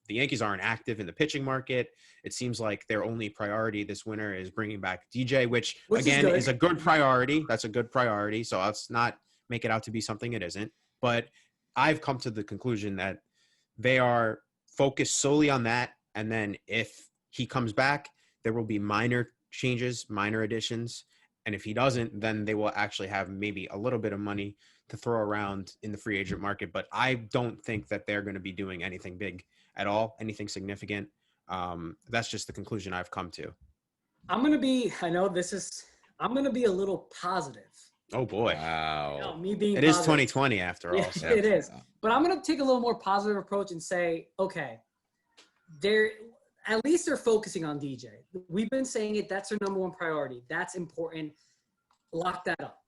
the Yankees aren't active in the pitching market. It seems like their only priority this winter is bringing back DJ, which again is a good priority. That's a good priority. So let's not make it out to be something it isn't. But I've come to the conclusion that they are focused solely on that. And then if he comes back, there will be minor changes, minor additions. And if he doesn't, then they will actually have maybe a little bit of money to throw around in the free agent market. But I don't think that they're going to be doing anything big at all, anything significant. That's just the conclusion I've come to. I'm going to be a little positive. Oh boy. Wow. You know, me being it positive. is 2020 after all. Yeah, So. it is. But I'm going to take a little more positive approach and say, okay, at least they're focusing on DJ. We've been saying it. That's their number one priority. That's important. Lock that up.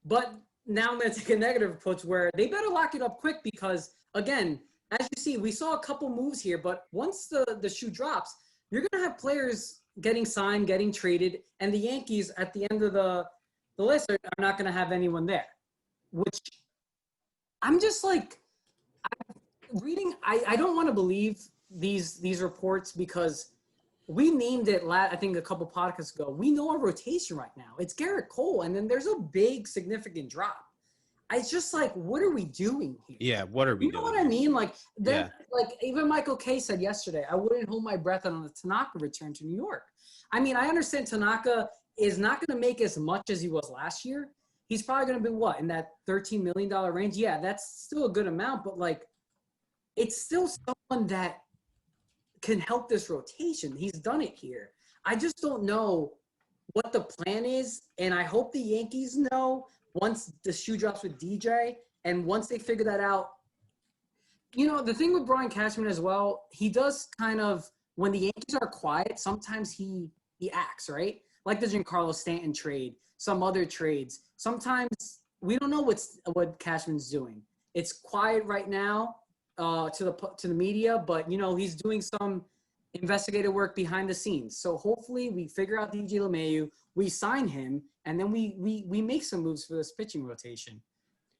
But now I'm going to take a negative approach where they better lock it up quick because, again, as you see, we saw a couple moves here, but once the shoe drops, you're going to have players getting signed, getting traded, and the Yankees at the end of the list are not going to have anyone there, which I'm just like reading. I don't want to believe these reports because we named it, I think a couple podcasts ago. We know our rotation right now. It's Garrett Cole, and then there's a big significant drop. It's just like, what are we doing here? Yeah, what are we doing? You know what I mean? Like, like even Michael Kay said yesterday, I wouldn't hold my breath on the Tanaka return to New York. I mean, I understand Tanaka is not going to make as much as he was last year. He's probably going to be in that $13 million range? Yeah, that's still a good amount, but like, it's still someone that can help this rotation. He's done it here. I just don't know what the plan is, and I hope the Yankees know once the shoe drops with DJ, and once they figure that out. You know, the thing with Brian Cashman as well, he does kind of, when the Yankees are quiet, sometimes he acts, right? Like the Giancarlo Stanton trade, some other trades. Sometimes we don't know what Cashman's doing. It's quiet right now to the media, but, you know, he's doing some investigative work behind the scenes. So hopefully we figure out DJ LeMahieu, we sign him, and then we make some moves for this pitching rotation.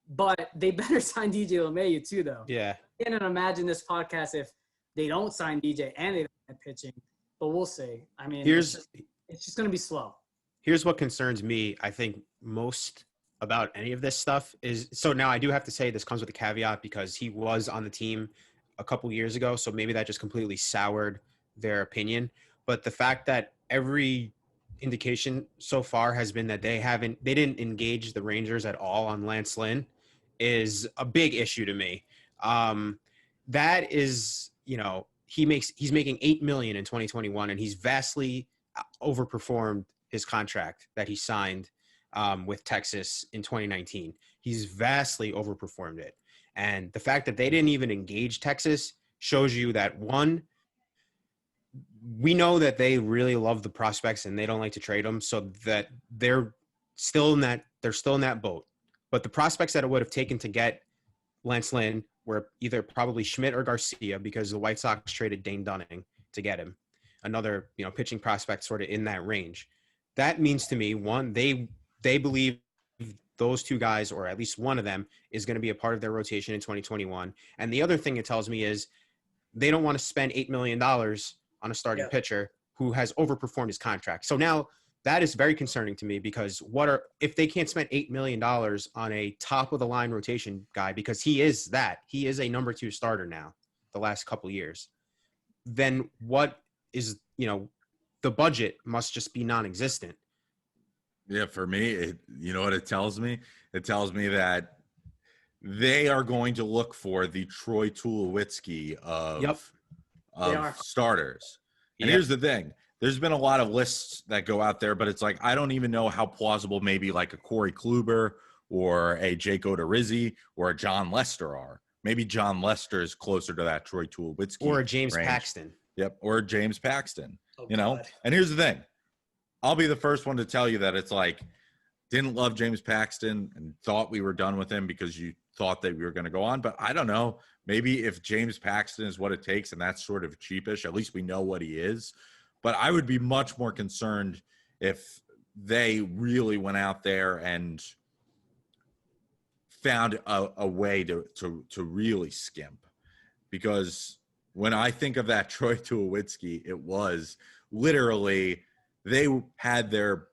But they better sign DJ LeMahieu too, though. Yeah. I can't imagine this podcast if they don't sign DJ and they don't have pitching. But we'll see. I mean, it's just going to be slow. Here's what concerns me, I think, most about any of this stuff is, so now I do have to say this comes with a caveat because he was on the team a couple years ago, so maybe that just completely soured their opinion. But the fact that every indication so far has been that they didn't engage the Rangers at all on Lance Lynn is a big issue to me. That is, you know, he's making $8 million in 2021, and he's vastly overperformed his contract that he signed with Texas in 2019. He's vastly overperformed it. And the fact that they didn't even engage Texas shows you that, one, we know that they really love the prospects and they don't like to trade them, so that they're still in that boat. But the prospects that it would have taken to get Lance Lynn where either probably Schmidt or Garcia, because the White Sox traded Dane Dunning to get him, another, pitching prospect sort of in that range. That means to me, one, they believe those two guys, or at least one of them, is going to be a part of their rotation in 2021. And the other thing it tells me is they don't want to spend $8 million on a starting pitcher who has overperformed his contract. So now that is very concerning to me, because if they can't spend $8 million on a top of the line rotation guy, because he is a number 2 starter now the last couple years, then what is, the budget must just be non-existent. Yeah, for me, you know what it tells me? It tells me that they are going to look for the Troy Tulowitzki of starters. And here's the thing. There's been a lot of lists that go out there, but it's like, I don't even know how plausible maybe like a Corey Kluber or a Jake Odorizzi or a John Lester are. Maybe John Lester is closer to that Troy Tulowitzki. Or a James range. Paxton. Yep, or James Paxton. Oh, know? God. And here's the thing. I'll be the first one to tell you that it's like, didn't love James Paxton and thought we were done with him because you thought that we were going to go on. But I don't know. Maybe if James Paxton is what it takes and that's sort of cheapish, at least we know what he is. But I would be much more concerned if they really went out there and found a way to really skimp. Because when I think of that Troy Tulowitzki, it was literally they had their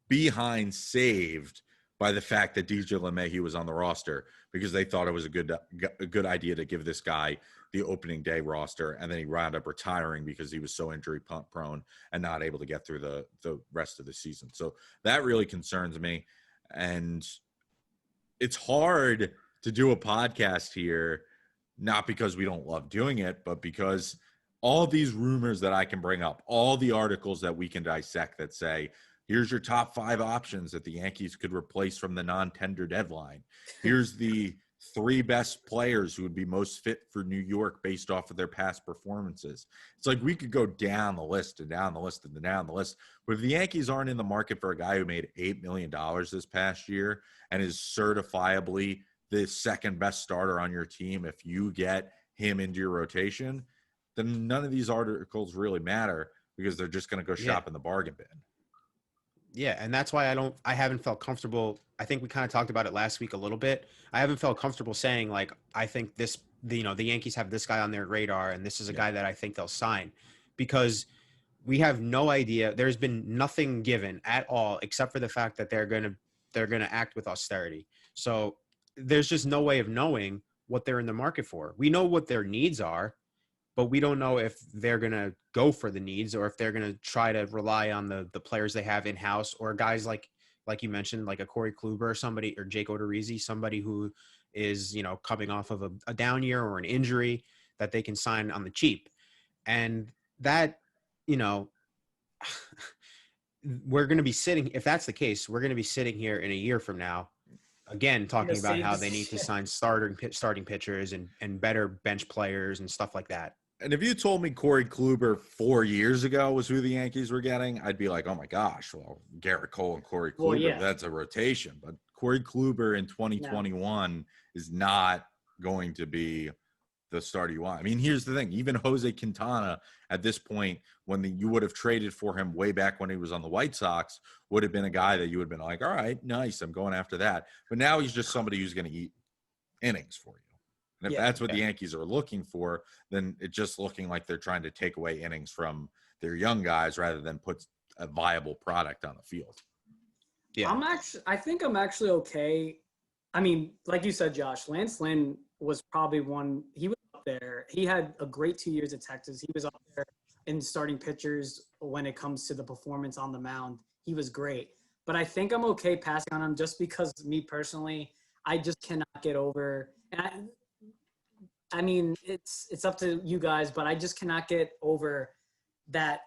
behind saved by the fact that DJ LeMahieu was on the roster, because they thought it was a good idea to give this guy the opening day roster, and then he wound up retiring because he was so injury prone and not able to get through the rest of the season. So that really concerns me. And it's hard to do a podcast here, not because we don't love doing it, but because all these rumors that I can bring up, all the articles that we can dissect that say, here's your top 5 options that the Yankees could replace from the non-tender deadline. Here's the 3 best players who would be most fit for New York based off of their past performances. It's like we could go down the list and down the list and down the list. But if the Yankees aren't in the market for a guy who made $8 million this past year and is certifiably the second best starter on your team, if you get him into your rotation, then none of these articles really matter, because they're just going to go shop in the bargain bin. Yeah, and that's why I haven't felt comfortable. I think we kind of talked about it last week a little bit. I haven't felt comfortable saying, like, I think the Yankees have this guy on their radar and this is a guy that I think they'll sign, because we have no idea. There's been nothing given at all except for the fact that they're going to act with austerity. So there's just no way of knowing what they're in the market for. We know what their needs are, but we don't know if they're going to go for the needs or if they're going to try to rely on the players they have in-house, or guys like you mentioned, like a Corey Kluber or somebody, or Jake Odorizzi, somebody who is, coming off of a down year or an injury that they can sign on the cheap. And that, we're going to be sitting, if that's the case, we're going to be sitting here in a year from now, again, talking about how they need to sign starting pitchers and better bench players and stuff like that. And if you told me Corey Kluber 4 years ago was who the Yankees were getting, I'd be like, oh my gosh, well, Garrett Cole and Corey Kluber, that's a rotation. But Corey Kluber in 2021 is not going to be the starter you want. I mean, here's the thing. Even Jose Quintana at this point, when you would have traded for him way back when he was on the White Sox, would have been a guy that you would have been like, all right, nice, I'm going after that. But now he's just somebody who's going to eat innings for you. And if that's what the Yankees are looking for, then it's just looking like they're trying to take away innings from their young guys rather than put a viable product on the field. Yeah, I think I'm actually okay. I mean, like you said, Josh, Lance Lynn was probably he was up there. He had a great 2 years at Texas. He was up there in starting pitchers when it comes to the performance on the mound. He was great. But I think I'm okay passing on him just because, me personally, I just cannot get over. And I mean, it's up to you guys, but I just cannot get over that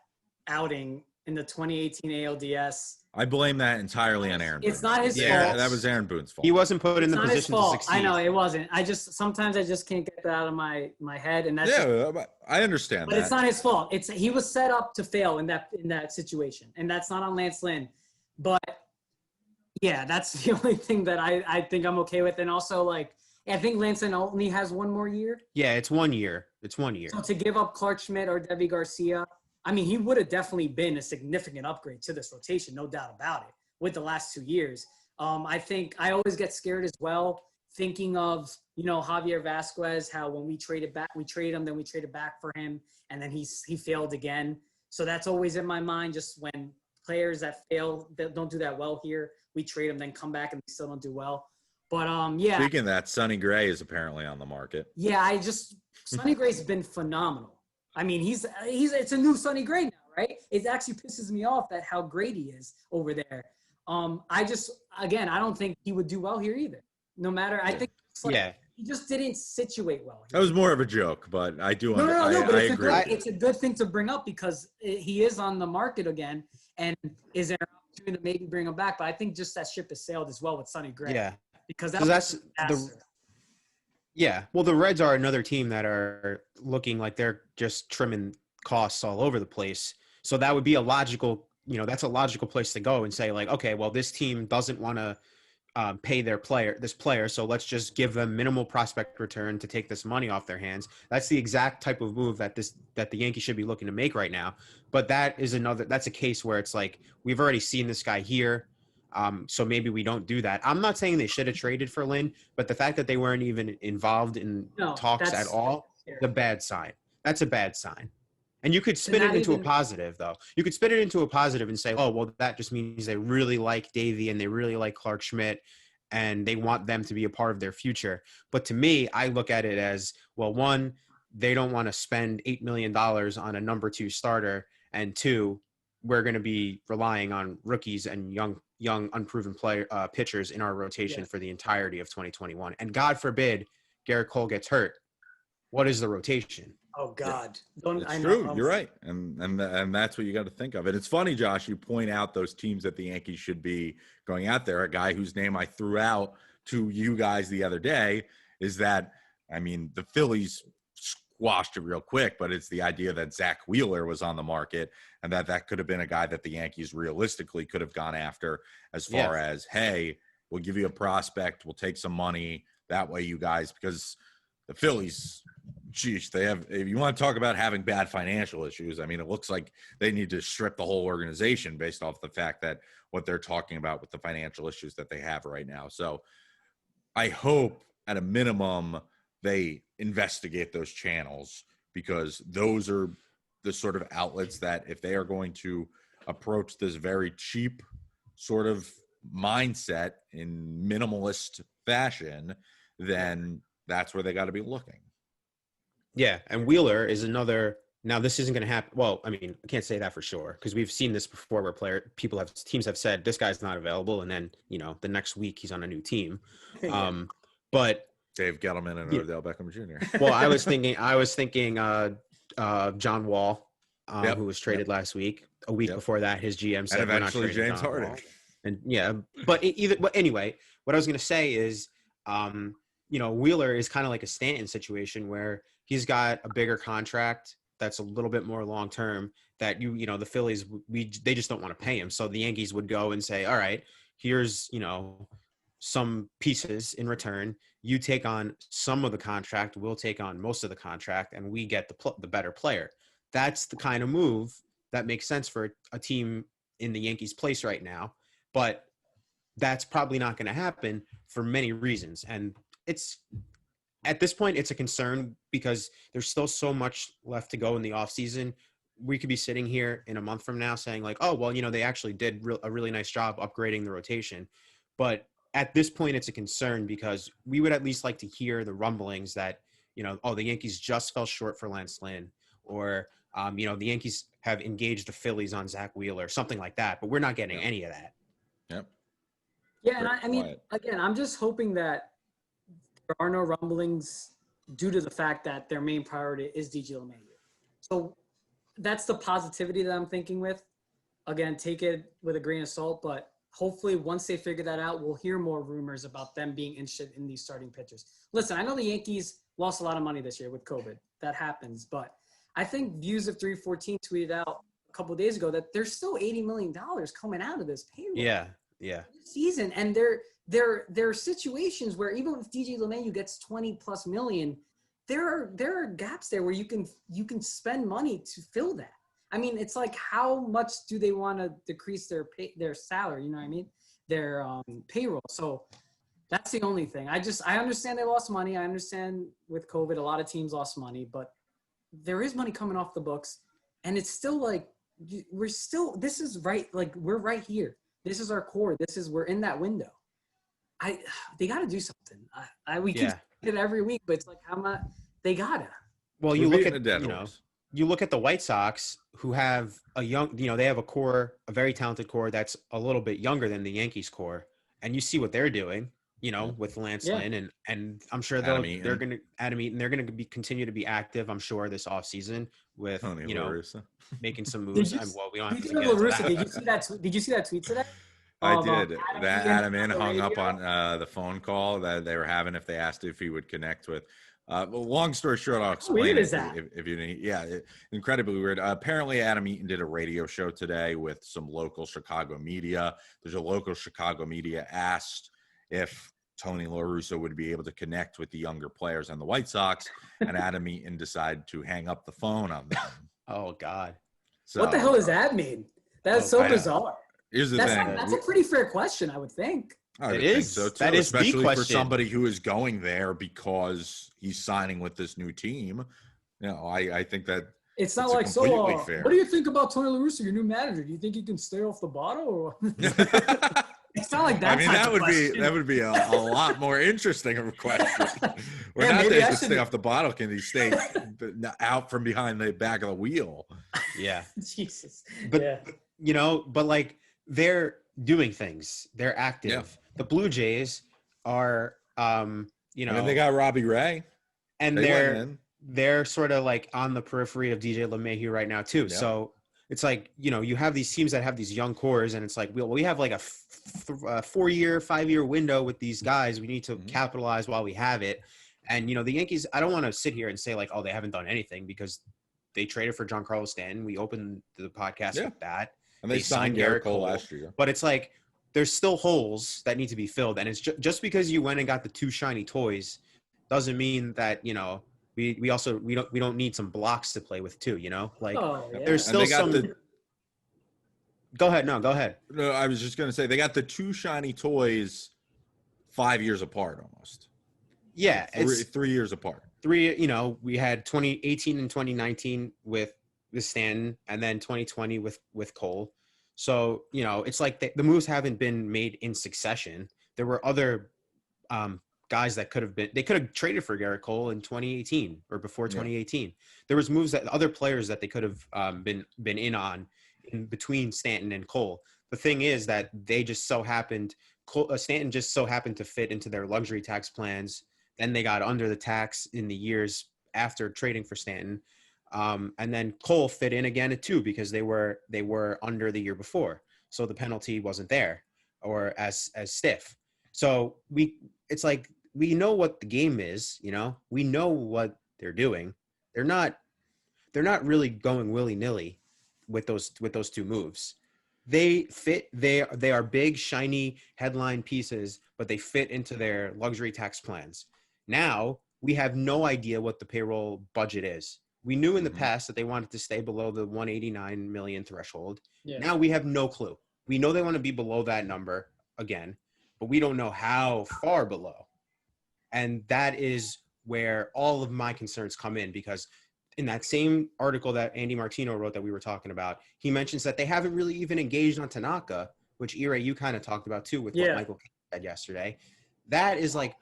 outing in the 2018 ALDS. I blame that entirely on Aaron Boone. It's not his fault. That was Aaron Boone's fault. He wasn't put in the position to succeed. I know it wasn't. Sometimes I just can't get that out of my head, and that's I understand but that. It's not his fault. He was set up to fail in that situation, and that's not on Lance Lynn. But yeah, that's the only thing that I think I'm okay with. And also, like, I think Lanson only has 1 more year. Yeah, it's 1 year. It's 1 year. So to give up Clark Schmidt or Devi Garcia, I mean, he would have definitely been a significant upgrade to this rotation, no doubt about it, with the last 2 years. I think I always get scared as well, thinking of, Javier Vasquez, how when we traded him, then we traded back for him, and then he failed again. So that's always in my mind, just when players that fail, that don't do that well here, we trade them, then come back and they still don't do well. But yeah. Speaking of that, Sonny Gray is apparently on the market. Yeah, Sonny Gray's been phenomenal. I mean, it's a new Sonny Gray now, right? It actually pisses me off that how great he is over there. I don't think he would do well here either. No matter, I think he just didn't situate well. That was more of a joke, but I do. No, but I agree. It's a good thing to bring up because he is on the market again, and is there an opportunity to maybe bring him back? But I think just that ship has sailed as well with Sonny Gray. Yeah. Because that's well, the Reds are another team that are looking like they're just trimming costs all over the place. So that would be that's a logical place to go and say like, okay, well, this team doesn't want to pay this player, so let's just give them minimal prospect return to take this money off their hands. That's the exact type of move that the Yankees should be looking to make right now. But that's a case where it's like, we've already seen this guy here. So maybe we don't do that. I'm not saying they should have traded for Lynn, but the fact that they weren't even involved in talks at all, the bad sign. That's a bad sign. And you could spin it into a positive, though. You could spin it into a positive and say, oh, well, that just means they really like Davey and they really like Clark Schmidt and they want them to be a part of their future. But to me, I look at it as, well, one, they don't want to spend $8 million on a number 2 starter, and 2, we're going to be relying on rookies and young unproven pitchers in our rotation for the entirety of 2021. And God forbid Garrett Cole gets hurt. What is the rotation? Oh God. It's true. You're right. And that's what you got to think of. And it's funny, Josh, you point out those teams that the Yankees should be going out there. A guy whose name I threw out to you guys the other day is that, I mean, the Phillies squashed it real quick, but it's the idea that Zach Wheeler was on the market and that could have been a guy that the Yankees realistically could have gone after as far as, hey, we'll give you a prospect, we'll take some money. That way you guys, because the Phillies, geez, they have, if you want to talk about having bad financial issues, I mean, it looks like they need to strip the whole organization based off the fact that what they're talking about with the financial issues that they have right now. So I hope at a minimum they investigate those channels, because those are the sort of outlets that if they are going to approach this very cheap sort of mindset in minimalist fashion, then that's where they got to be looking. Yeah, and Wheeler is another. Now, this isn't going to happen. Well, I mean, I can't say that for sure because we've seen this before where teams have said this guy's not available, and then the next week he's on a new team. But Dave Gettleman and Odell Beckham Jr. Well, I was thinking John Wall, who was traded last week. A week before that, his GM said, and eventually James Harden. And but anyway, what I was going to say is, Wheeler is kind of like a Stanton situation where he's got a bigger contract that's a little bit more long term that the Phillies, they just don't want to pay him. So the Yankees would go and say, all right, here's, some pieces in return. You take on some of the contract, we'll take on most of the contract, and we get the better player. That's the kind of move that makes sense for a team in the Yankees' place right now. But that's probably not going to happen for many reasons. And at this point, it's a concern because there's still so much left to go in the offseason. We could be sitting here in a month from now saying like, oh, well, they actually did a really nice job upgrading the rotation. But at this point, it's a concern because we would at least like to hear the rumblings that, the Yankees just fell short for Lance Lynn, or, the Yankees have engaged the Phillies on Zach Wheeler, something like that. But we're not getting any of that. Yep. Yeah, and I mean, again, I'm just hoping that there are no rumblings due to the fact that their main priority is DJ LeMahieu. So that's the positivity that I'm thinking with. Again, take it with a grain of salt, but hopefully once they figure that out, we'll hear more rumors about them being interested in these starting pitchers. Listen, I know the Yankees lost a lot of money this year with COVID. That happens. But I think Views of 314 tweeted out a couple of days ago that there's still $80 million coming out of this payroll. Yeah. Season. And they're there are situations where even if DJ LeMahieu gets 20 plus million, there are gaps there where you can spend money to fill that. I mean, it's like, how much do they want to decrease their salary? You know what I mean? Their payroll. So that's the only thing. I understand they lost money. I understand with COVID, a lot of teams lost money, but there is money coming off the books, and it's still like, this is right. Like, we're right here. This is our core. We're in that window. They got to do something. We keep it every week, but it's like, how much they gotta. Well, you look at you look at the White Sox, who have a young, they have a very talented core that's a little bit younger than the Yankees core, and you see what they're doing, with Lance Lynn, and I'm sure they're going to Adam Eaton, they're going to continue to be active, I'm sure, this offseason with making some moves. We don't have to get into that. Did you see that tweet today? I did. That Adam Eaton hung up on the phone call that they were having if they asked if he would connect with. Well, long story short, I'll explain. Weird is that? If you need, incredibly weird. Apparently, Adam Eaton did a radio show today with some local Chicago media. There's a local Chicago media asked if Tony La Russa would be able to connect with the younger players on the White Sox, and Adam Eaton decided to hang up the phone on them. Oh God! So, what the hell does that mean? That's so bizarre. Here's the thing. That's a pretty fair question, I would think. It is. So too, that is especially for somebody who is going there because he's signing with this new team. I think that it's not like, so fair. What do you think about Tony La Russa, your new manager? Do you think he can stay off the bottle? Or it's not like that. I mean, that would be a lot more interesting of a question. Or not that he can stay off the bottle. Can he stay out from behind the back of the wheel? Yeah. Jesus. But but like, they're doing things. They're active. Yeah. The Blue Jays are, and they got Robbie Ray, and they're sort of like on the periphery of DJ LeMahieu right now too. Yeah. So it's like, you have these teams that have these young cores, and it's like, we have like a 4-year, 5-year window with these guys. We need to capitalize while we have it. And, the Yankees, I don't want to sit here and say like, oh, they haven't done anything, because they traded for Giancarlo Stanton. We opened the podcast with that. And they signed Gerrit Cole last year. But it's like, there's still holes that need to be filled. And it's just because you went and got the 2 shiny toys doesn't mean that, we don't need some blocks to play with too, like there's still some. Go ahead. No, go ahead. No, I was just going to say they got the 2 shiny toys 5 years apart almost. Yeah. It's 3 years apart. We had 2018 and 2019 with Stanton, and then 2020 with Cole. So, it's like the moves haven't been made in succession. There were other guys that they could have traded for Gerrit Cole in 2018 or before 2018. Yeah. There was moves that other players that they could have been in on in between Stanton and Cole. The thing is that they just so happened, Stanton just so happened to fit into their luxury tax plans. Then they got under the tax in the years after trading for Stanton. And then Cole fit in again too, because they were under the year before. So the penalty wasn't there or as stiff. So it's like, we know what the game is, we know what they're doing. They're not really going willy-nilly with those 2 moves. They fit, they are big, shiny headline pieces, but they fit into their luxury tax plans. Now we have no idea what the payroll budget is. We knew in the past that they wanted to stay below the 189 million threshold. Yeah. Now we have no clue. We know they want to be below that number again, but we don't know how far below. And that is where all of my concerns come in, because in that same article that Andy Martino wrote that we were talking about, he mentions that they haven't really even engaged on Tanaka, which Ira, you kind of talked about too with what Michael said yesterday. That is like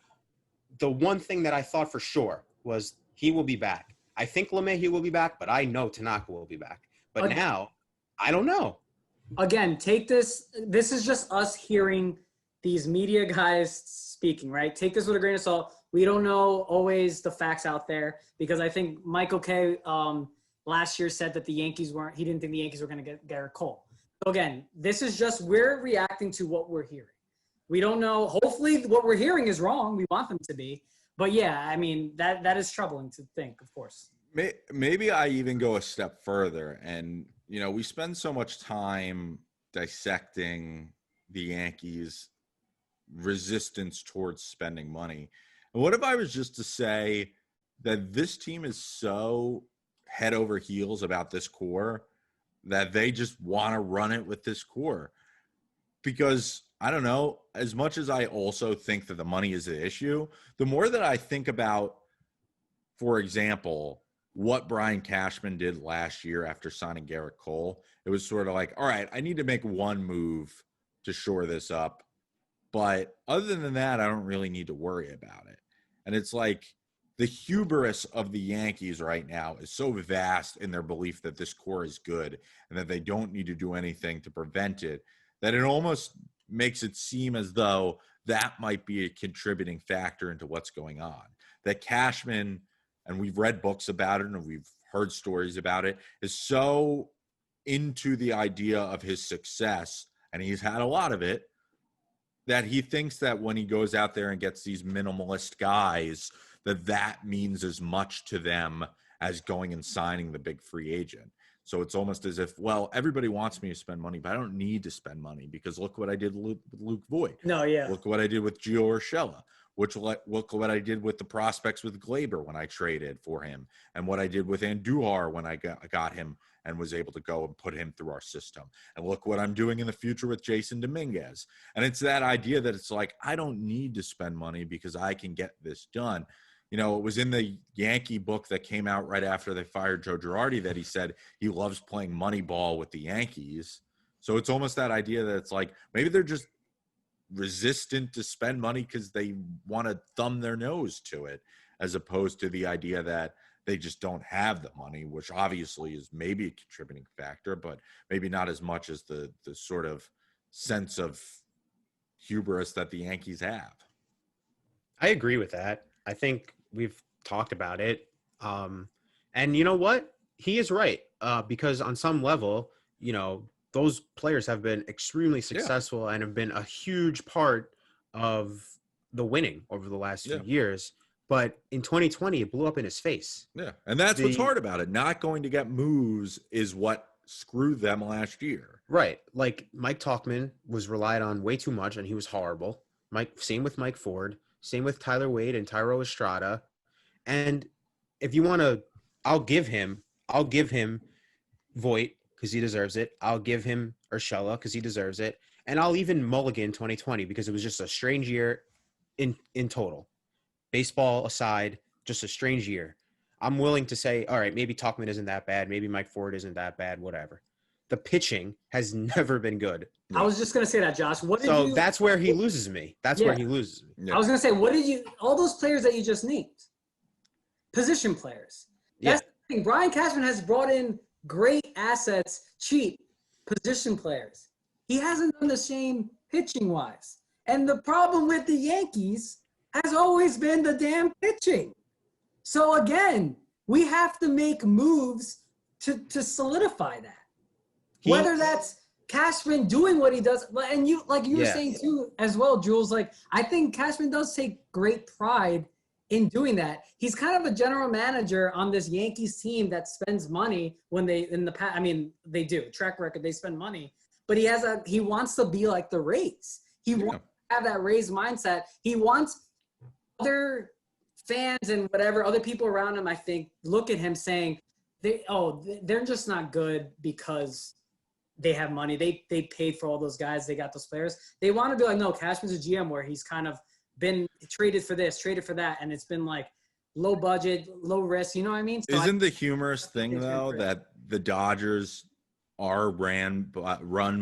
the one thing that I thought for sure was he will be back. I think LeMahieu will be back, but I know Tanaka will be back. But now, I don't know. Again, take this. This is just us hearing these media guys speaking, right? Take this with a grain of salt. We don't know always the facts out there, because I think Michael Kay last year said that he didn't think the Yankees were going to get Gerrit Cole. So again, this is just, we're reacting to what we're hearing. We don't know. Hopefully what we're hearing is wrong. We want them to be. But yeah, I mean, that is troubling to think, of course. Maybe I even go a step further. And, we spend so much time dissecting the Yankees resistance towards spending money. And what if I was just to say that this team is so head over heels about this core that they just want to run it with this core? Because I don't know, as much as I also think that the money is the issue, the more that I think about, for example, what Brian Cashman did last year after signing Garrett Cole, it was sort of like, all right, I need to make one move to shore this up. But other than that, I don't really need to worry about it. And it's like the hubris of the Yankees right now is so vast in their belief that this core is good and that they don't need to do anything to prevent it, that it almost makes it seem as though that might be a contributing factor into what's going on. That Cashman, and we've read books about it and we've heard stories about it, is so into the idea of his success, and he's had a lot of it, that he thinks that when he goes out there and gets these minimalist guys, that means as much to them as going and signing the big free agent. So it's almost as if, well, everybody wants me to spend money, but I don't need to spend money because look what I did with Luke Voigt. No, yeah. Look what I did with Gio Urshela. Look what I did with the prospects with Glaber when I traded for him, and what I did with Andujar when I got him and was able to go and put him through our system. And look what I'm doing in the future with Jason Dominguez. And it's that idea that it's like, I don't need to spend money because I can get this done. You know, it was in the Yankee book that came out right after they fired Joe Girardi that he said he loves playing money ball with the Yankees. So it's almost that idea that it's like, maybe they're just resistant to spend money because they want to thumb their nose to it, as opposed to the idea that they just don't have the money, which obviously is maybe a contributing factor, but maybe not as much as the sort of sense of hubris that the Yankees have. I agree with that. I think we've talked about it. And you know what? He is right. Because on some level, you know, those players have been extremely successful and have been a huge part of the winning over the last few years. But in 2020, it blew up in his face. Yeah, and that's what's hard about it. Not going to get moves is what screwed them last year. Right. Like Mike Tauchman was relied on way too much, and he was horrible. Same with Mike Ford. Same with Tyler Wade and Tyro Estrada. And if you want to, I'll give him Voit because he deserves it. I'll give him Urshela because he deserves it. And I'll even mulligan 2020 because it was just a strange year in total. Baseball aside, just a strange year. I'm willing to say, all right, maybe Tauchman isn't that bad. Maybe Mike Ford isn't that bad, whatever. The pitching has never been good. I was just going to say that, Josh. That's where he loses me. Where he loses me. Yeah. I was going to say, all those players that you just named, position players. That's the thing. Brian Cashman has brought in great assets, cheap position players. He hasn't done the same pitching-wise. And the problem with the Yankees has always been the damn pitching. So again, we have to make moves to solidify that. Whether that's Cashman doing what he does, and you were saying too as well, Jules, like I think Cashman does take great pride in doing that. He's kind of a general manager on this Yankees team that spends money when they they do track record, they spend money, but he wants to be like the Rays. He wants to have that Rays mindset. He wants other fans and whatever other people around him, I think, look at him saying, they're just not good because they have money. They paid for all those guys. They got those players. They want to be like, no, Cashman's a GM where he's kind of been traded for this, traded for that, and it's been like low budget, low risk. You know what I mean? So Isn't the humorous thing though that the Dodgers are run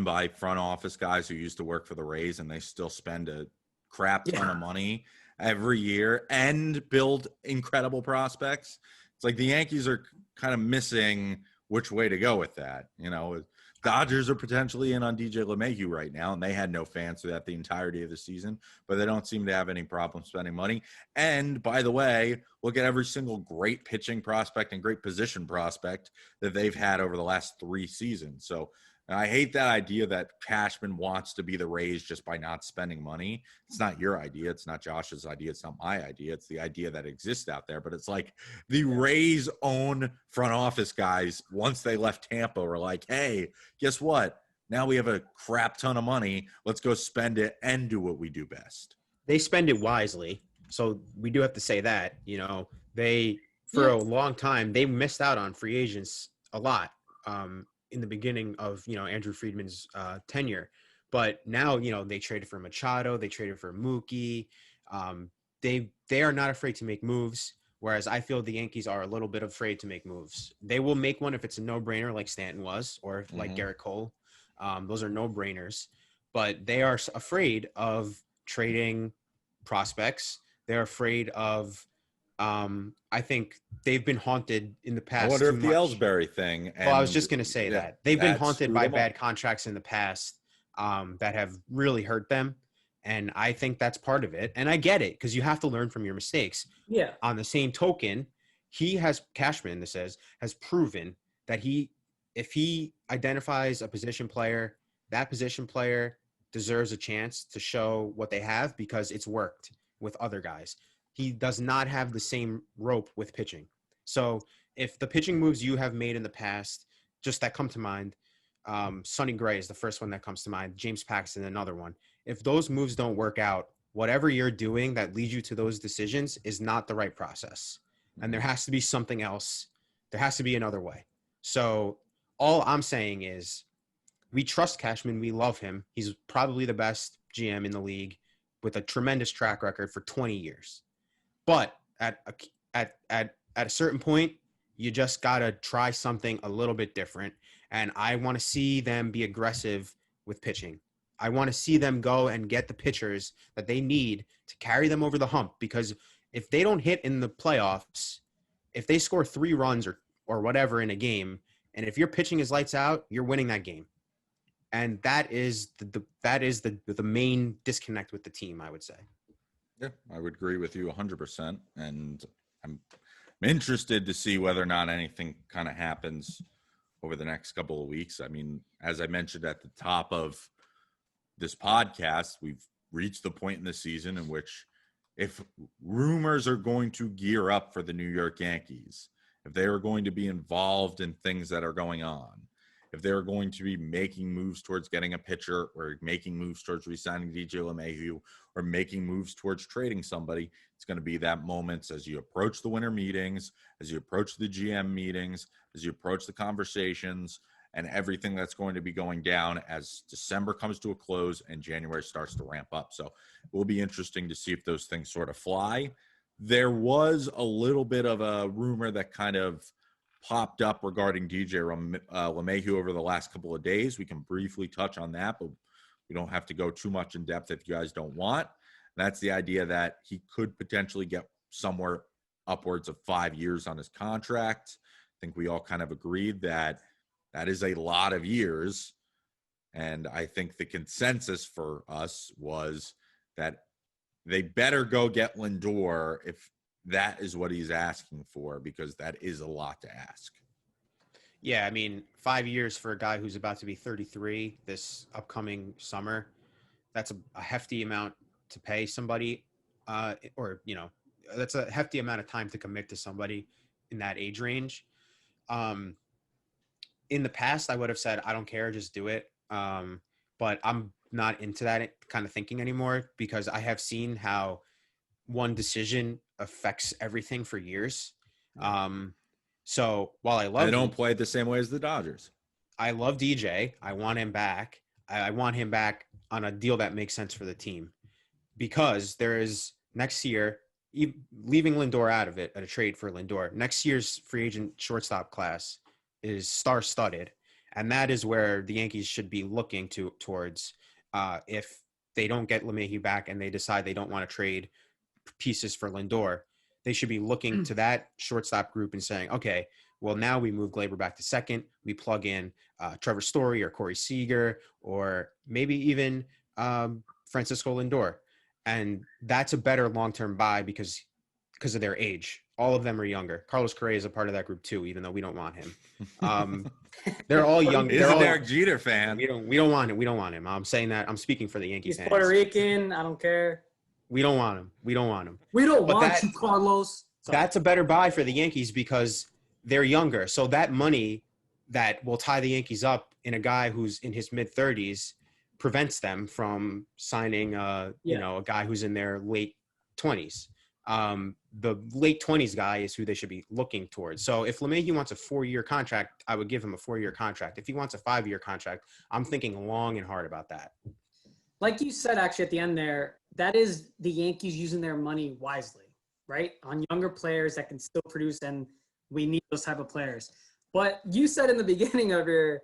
by front office guys who used to work for the Rays, and they still spend a crap ton of money every year and build incredible prospects? It's like the Yankees are kind of missing which way to go with that. You know, Dodgers are potentially in on DJ LeMahieu right now, and they had no fans throughout the entirety of the season, but they don't seem to have any problem spending money. And by the way, look at every single great pitching prospect and great position prospect that they've had over the last 3 seasons. So I hate that idea that Cashman wants to be the Rays just by not spending money. It's not your idea. It's not Josh's idea. It's not my idea. It's the idea that exists out there. But it's like the Rays' own front office guys, once they left Tampa, were like, hey, guess what? Now we have a crap ton of money. Let's go spend it and do what we do best. They spend it wisely. So we do have to say that, for a long time, they missed out on free agents a lot in the beginning of, Andrew Friedman's tenure. But now, they traded for Machado. They traded for Mookie. They are not afraid to make moves, whereas I feel the Yankees are a little bit afraid to make moves. They will make one if it's a no-brainer like Stanton was, or like Garrett Cole. Those are no-brainers. But they are afraid of trading prospects. They're afraid of I think they've been haunted in the past. I wonder if the Ellsbury thing. Well, I was just going to say that. They've been haunted by bad contracts in the past that have really hurt them. And I think that's part of it. And I get it, because you have to learn from your mistakes. Yeah. On the same token, Cashman, this says, has proven that if he identifies a position player, that position player deserves a chance to show what they have because it's worked with other guys. He does not have the same rope with pitching. So if the pitching moves you have made in the past, just that come to mind, Sonny Gray is the first one that comes to mind, James Paxton, another one. If those moves don't work out, whatever you're doing that leads you to those decisions is not the right process. And there has to be something else. There has to be another way. So all I'm saying is we trust Cashman. We love him. He's probably the best GM in the league with a tremendous track record for 20 years. But at a certain point, you just got to try something a little bit different. And I want to see them be aggressive with pitching. I want to see them go and get the pitchers that they need to carry them over the hump, because if they don't hit in the playoffs, if they score 3 runs or whatever in a game, and if your pitching is lights out, you're winning that game. And that is the main disconnect with the team, I would say. Yeah, I would agree with you 100%. And I'm interested to see whether or not anything kind of happens over the next couple of weeks. I mean, as I mentioned at the top of this podcast, we've reached the point in the season in which if rumors are going to gear up for the New York Yankees, if they are going to be involved in things that are going on, if they're going to be making moves towards getting a pitcher or making moves towards re-signing DJ LeMahieu or making moves towards trading somebody, it's going to be that moment as you approach the winter meetings, as you approach the GM meetings, as you approach the conversations and everything that's going to be going down as December comes to a close and January starts to ramp up. So it will be interesting to see if those things sort of fly. There was a little bit of a rumor that kind of popped up regarding DJ LeMahieu over the last couple of days. We can briefly touch on that, but we don't have to go too much in depth if you guys don't want. And that's the idea that he could potentially get somewhere upwards of 5 years on his contract. I think we all kind of agreed that that is a lot of years. And I think the consensus for us was that they better go get Lindor if that is what he's asking for, because that is a lot to ask. Yeah, I mean, 5 years for a guy who's about to be 33 this upcoming summer, that's a hefty amount to pay somebody, that's a hefty amount of time to commit to somebody in that age range. In the past, I would have said, I don't care, just do it. But I'm not into that kind of thinking anymore, because I have seen how one decision affects everything for years. So while I love, they don't play it the same way as the Dodgers. I love DJ. I want him back. I want him back on a deal that makes sense for the team, because there is next year, leaving Lindor out of it at a trade for Lindor, next year's free agent shortstop class is star-studded. And that is where the Yankees should be looking towards if they don't get LeMahieu back and they decide they don't want to trade pieces for Lindor. They should be looking to that shortstop group and saying, okay, well, now we move Glaber back to second. We plug in Trevor Story or Corey Seager or maybe even Francisco Lindor. And that's a better long-term buy because of their age. All of them are younger. Carlos Correa is a part of that group too, even though we don't want him. They're all young. He's a Derek Jeter fan. We don't want him. We don't want him. I'm saying that. I'm speaking for the Yankees. He's Puerto Rican. I don't care. We don't want him. We don't want him. We don't want you, Carlos. Sorry. That's a better buy for the Yankees because they're younger. So that money that will tie the Yankees up in a guy who's in his mid-30s prevents them from signing, a guy who's in their late 20s. The late 20s guy is who they should be looking towards. So if LeMahieu wants a 4-year contract, I would give him a 4-year contract. If he wants a 5-year contract, I'm thinking long and hard about that. Like you said, actually, at the end there, that is the Yankees using their money wisely, right? On younger players that can still produce, and we need those type of players. But you said in the beginning of your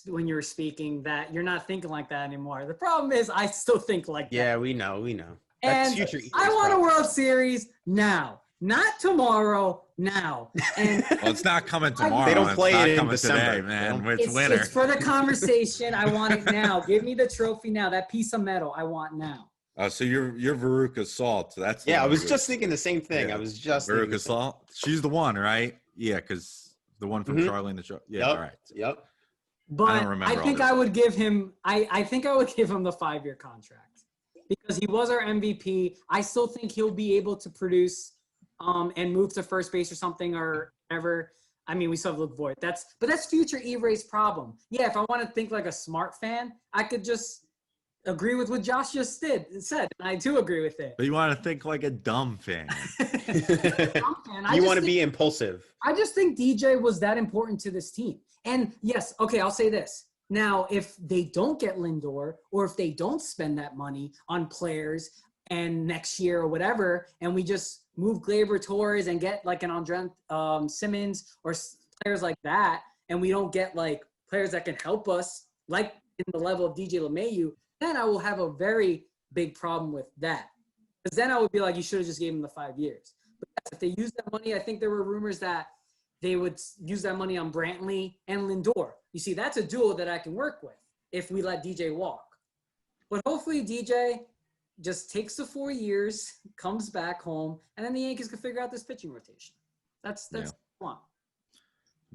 when you were speaking that you're not thinking like that anymore. The problem is I still think like that. Yeah, we know. That's And future. I want a World Series now, not tomorrow, now. And well, it's not coming tomorrow. They don't play it in December, today, man. It's winter. It's for the conversation. I want it now. Give me the trophy now. That piece of metal I want now. So you're Veruca Salt. So that's I was just thinking the same thing. Yeah. I was just Veruca Salt. She's the one, right? Yeah, because the one from Charlie and the Show. Yeah, all right. Yep. But I think I would give him. I think I would give him the 5-year contract because he was our MVP. I still think he'll be able to produce, and move to first base or something or whatever. I mean, we still have Luke Voigt. That's future E-Ray's problem. Yeah, if I want to think like a smart fan, I could just agree with what Josh just said, and I do agree with it. But you want to think like a dumb fan. You want to be impulsive. I just think DJ was that important to this team. And yes, okay, I'll say this. Now, if they don't get Lindor or if they don't spend that money on players and next year or whatever, and we just move Gleyber Torres and get like an Andre Simmons or players like that, and we don't get like players that can help us like in the level of DJ LeMahieu, then I will have a very big problem with that. Because then I would be like, you should have just gave him the 5 years. But yes, if they use that money, I think there were rumors that they would use that money on Brantley and Lindor. You see, that's a duo that I can work with if we let DJ walk. But hopefully DJ just takes the 4 years, comes back home, and then the Yankees can figure out this pitching rotation. That's what I want.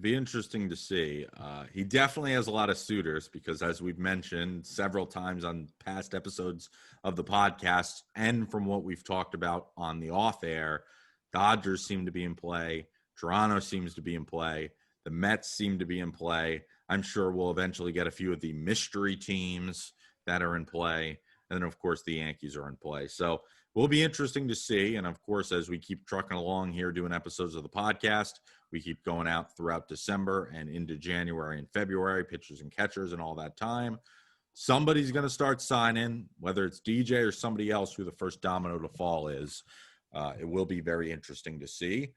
Be interesting to see. He definitely has a lot of suitors because, as we've mentioned several times on past episodes of the podcast and from what we've talked about on the off air, Dodgers seem to be in play. Toronto seems to be in play. The Mets seem to be in play. I'm sure we'll eventually get a few of the mystery teams that are in play. And then, of course, the Yankees are in play. So it will be interesting to see. And, of course, as we keep trucking along here doing episodes of the podcast, we keep going out throughout December and into January and February, pitchers and catchers and all that time. Somebody's going to start signing, whether it's DJ or somebody else who the first domino to fall is. It will be very interesting to see.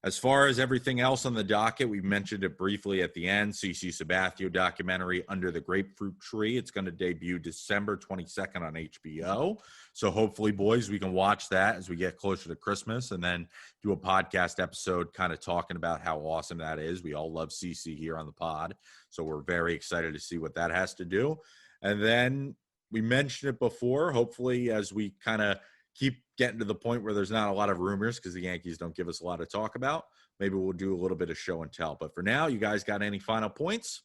As far as everything else on the docket, we mentioned it briefly at the end, CC Sabathia documentary Under the Grapefruit Tree. It's going to debut December 22nd on HBO. So hopefully, boys, we can watch that as we get closer to Christmas and then do a podcast episode kind of talking about how awesome that is. We all love CC here on the pod. So we're very excited to see what that has to do. And then we mentioned it before, hopefully as we kind of keep getting to the point where there's not a lot of rumors because the Yankees don't give us a lot to talk about. Maybe we'll do a little bit of show and tell. But for now, you guys got any final points?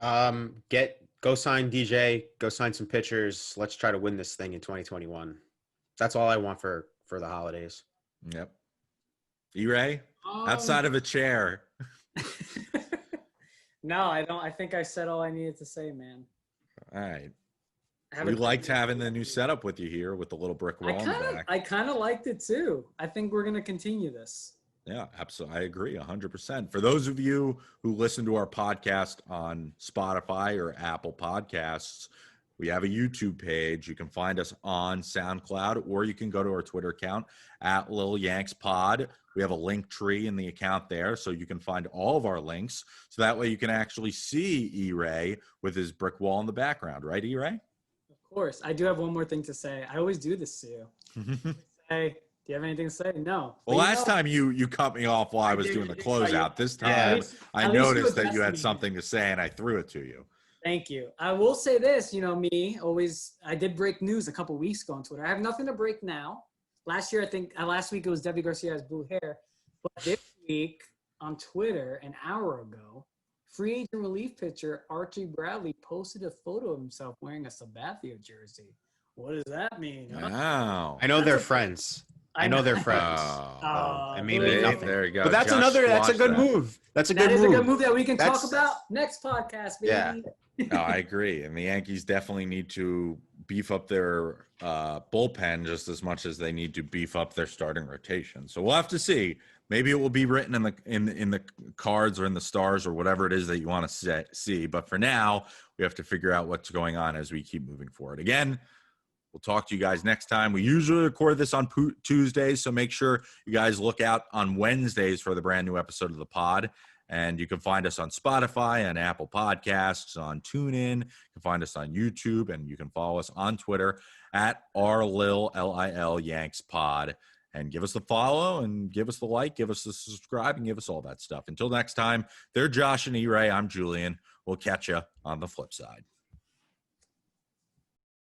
Go sign DJ, go sign some pitchers. Let's try to win this thing in 2021. That's all I want for the holidays. Yep. E-Ray, outside of a chair. No, I don't. I think I said all I needed to say, man. All right. We liked having the new setup with you here with the little brick wall in the back. I kind of liked it too. I think we're going to continue this. Yeah, absolutely. I agree 100%. For those of you who listen to our podcast on Spotify or Apple Podcasts, we have a YouTube page. You can find us on SoundCloud, or you can go to our Twitter account at Little Yanks Pod. We have a link tree in the account there, so you can find all of our links. So that way you can actually see E-Ray with his brick wall in the background. Right, E-Ray? Of course. I do have one more thing to say. I always do this to you. Say, do you have anything to say? No. Well, last time you cut me off while I was doing the closeout. This time I noticed that you had something to say, and I threw it to you. Thank you. I will say this, I did break news a couple weeks ago on Twitter. I have nothing to break now. Last week it was Debbie Garcia's blue hair. But this week on Twitter, an hour ago, free agent relief pitcher Archie Bradley posted a photo of himself wearing a Sabathia jersey. What does that mean? Huh? Wow. I know they're friends. I know they're friends. And maybe nothing. There you go. But that's Josh that's a good that. move. That's a That good is move. a good move that we can talk about next podcast, baby. Yeah. No, I agree. And the Yankees definitely need to beef up their bullpen just as much as they need to beef up their starting rotation. So we'll have to see. Maybe it will be written in the cards or in the stars or whatever it is that you want to see. But for now, we have to figure out what's going on as we keep moving forward. Again, we'll talk to you guys next time. We usually record this on Tuesdays, so make sure you guys look out on Wednesdays for the brand new episode of the pod. And you can find us on Spotify and Apple Podcasts, on TuneIn. You can find us on YouTube, and you can follow us on Twitter at RLIL Yanks Pod. And give us the follow, and give us the like, give us the subscribe, and give us all that stuff. Until next time, they're Josh and E-Ray. I'm Julian. We'll catch you on the flip side.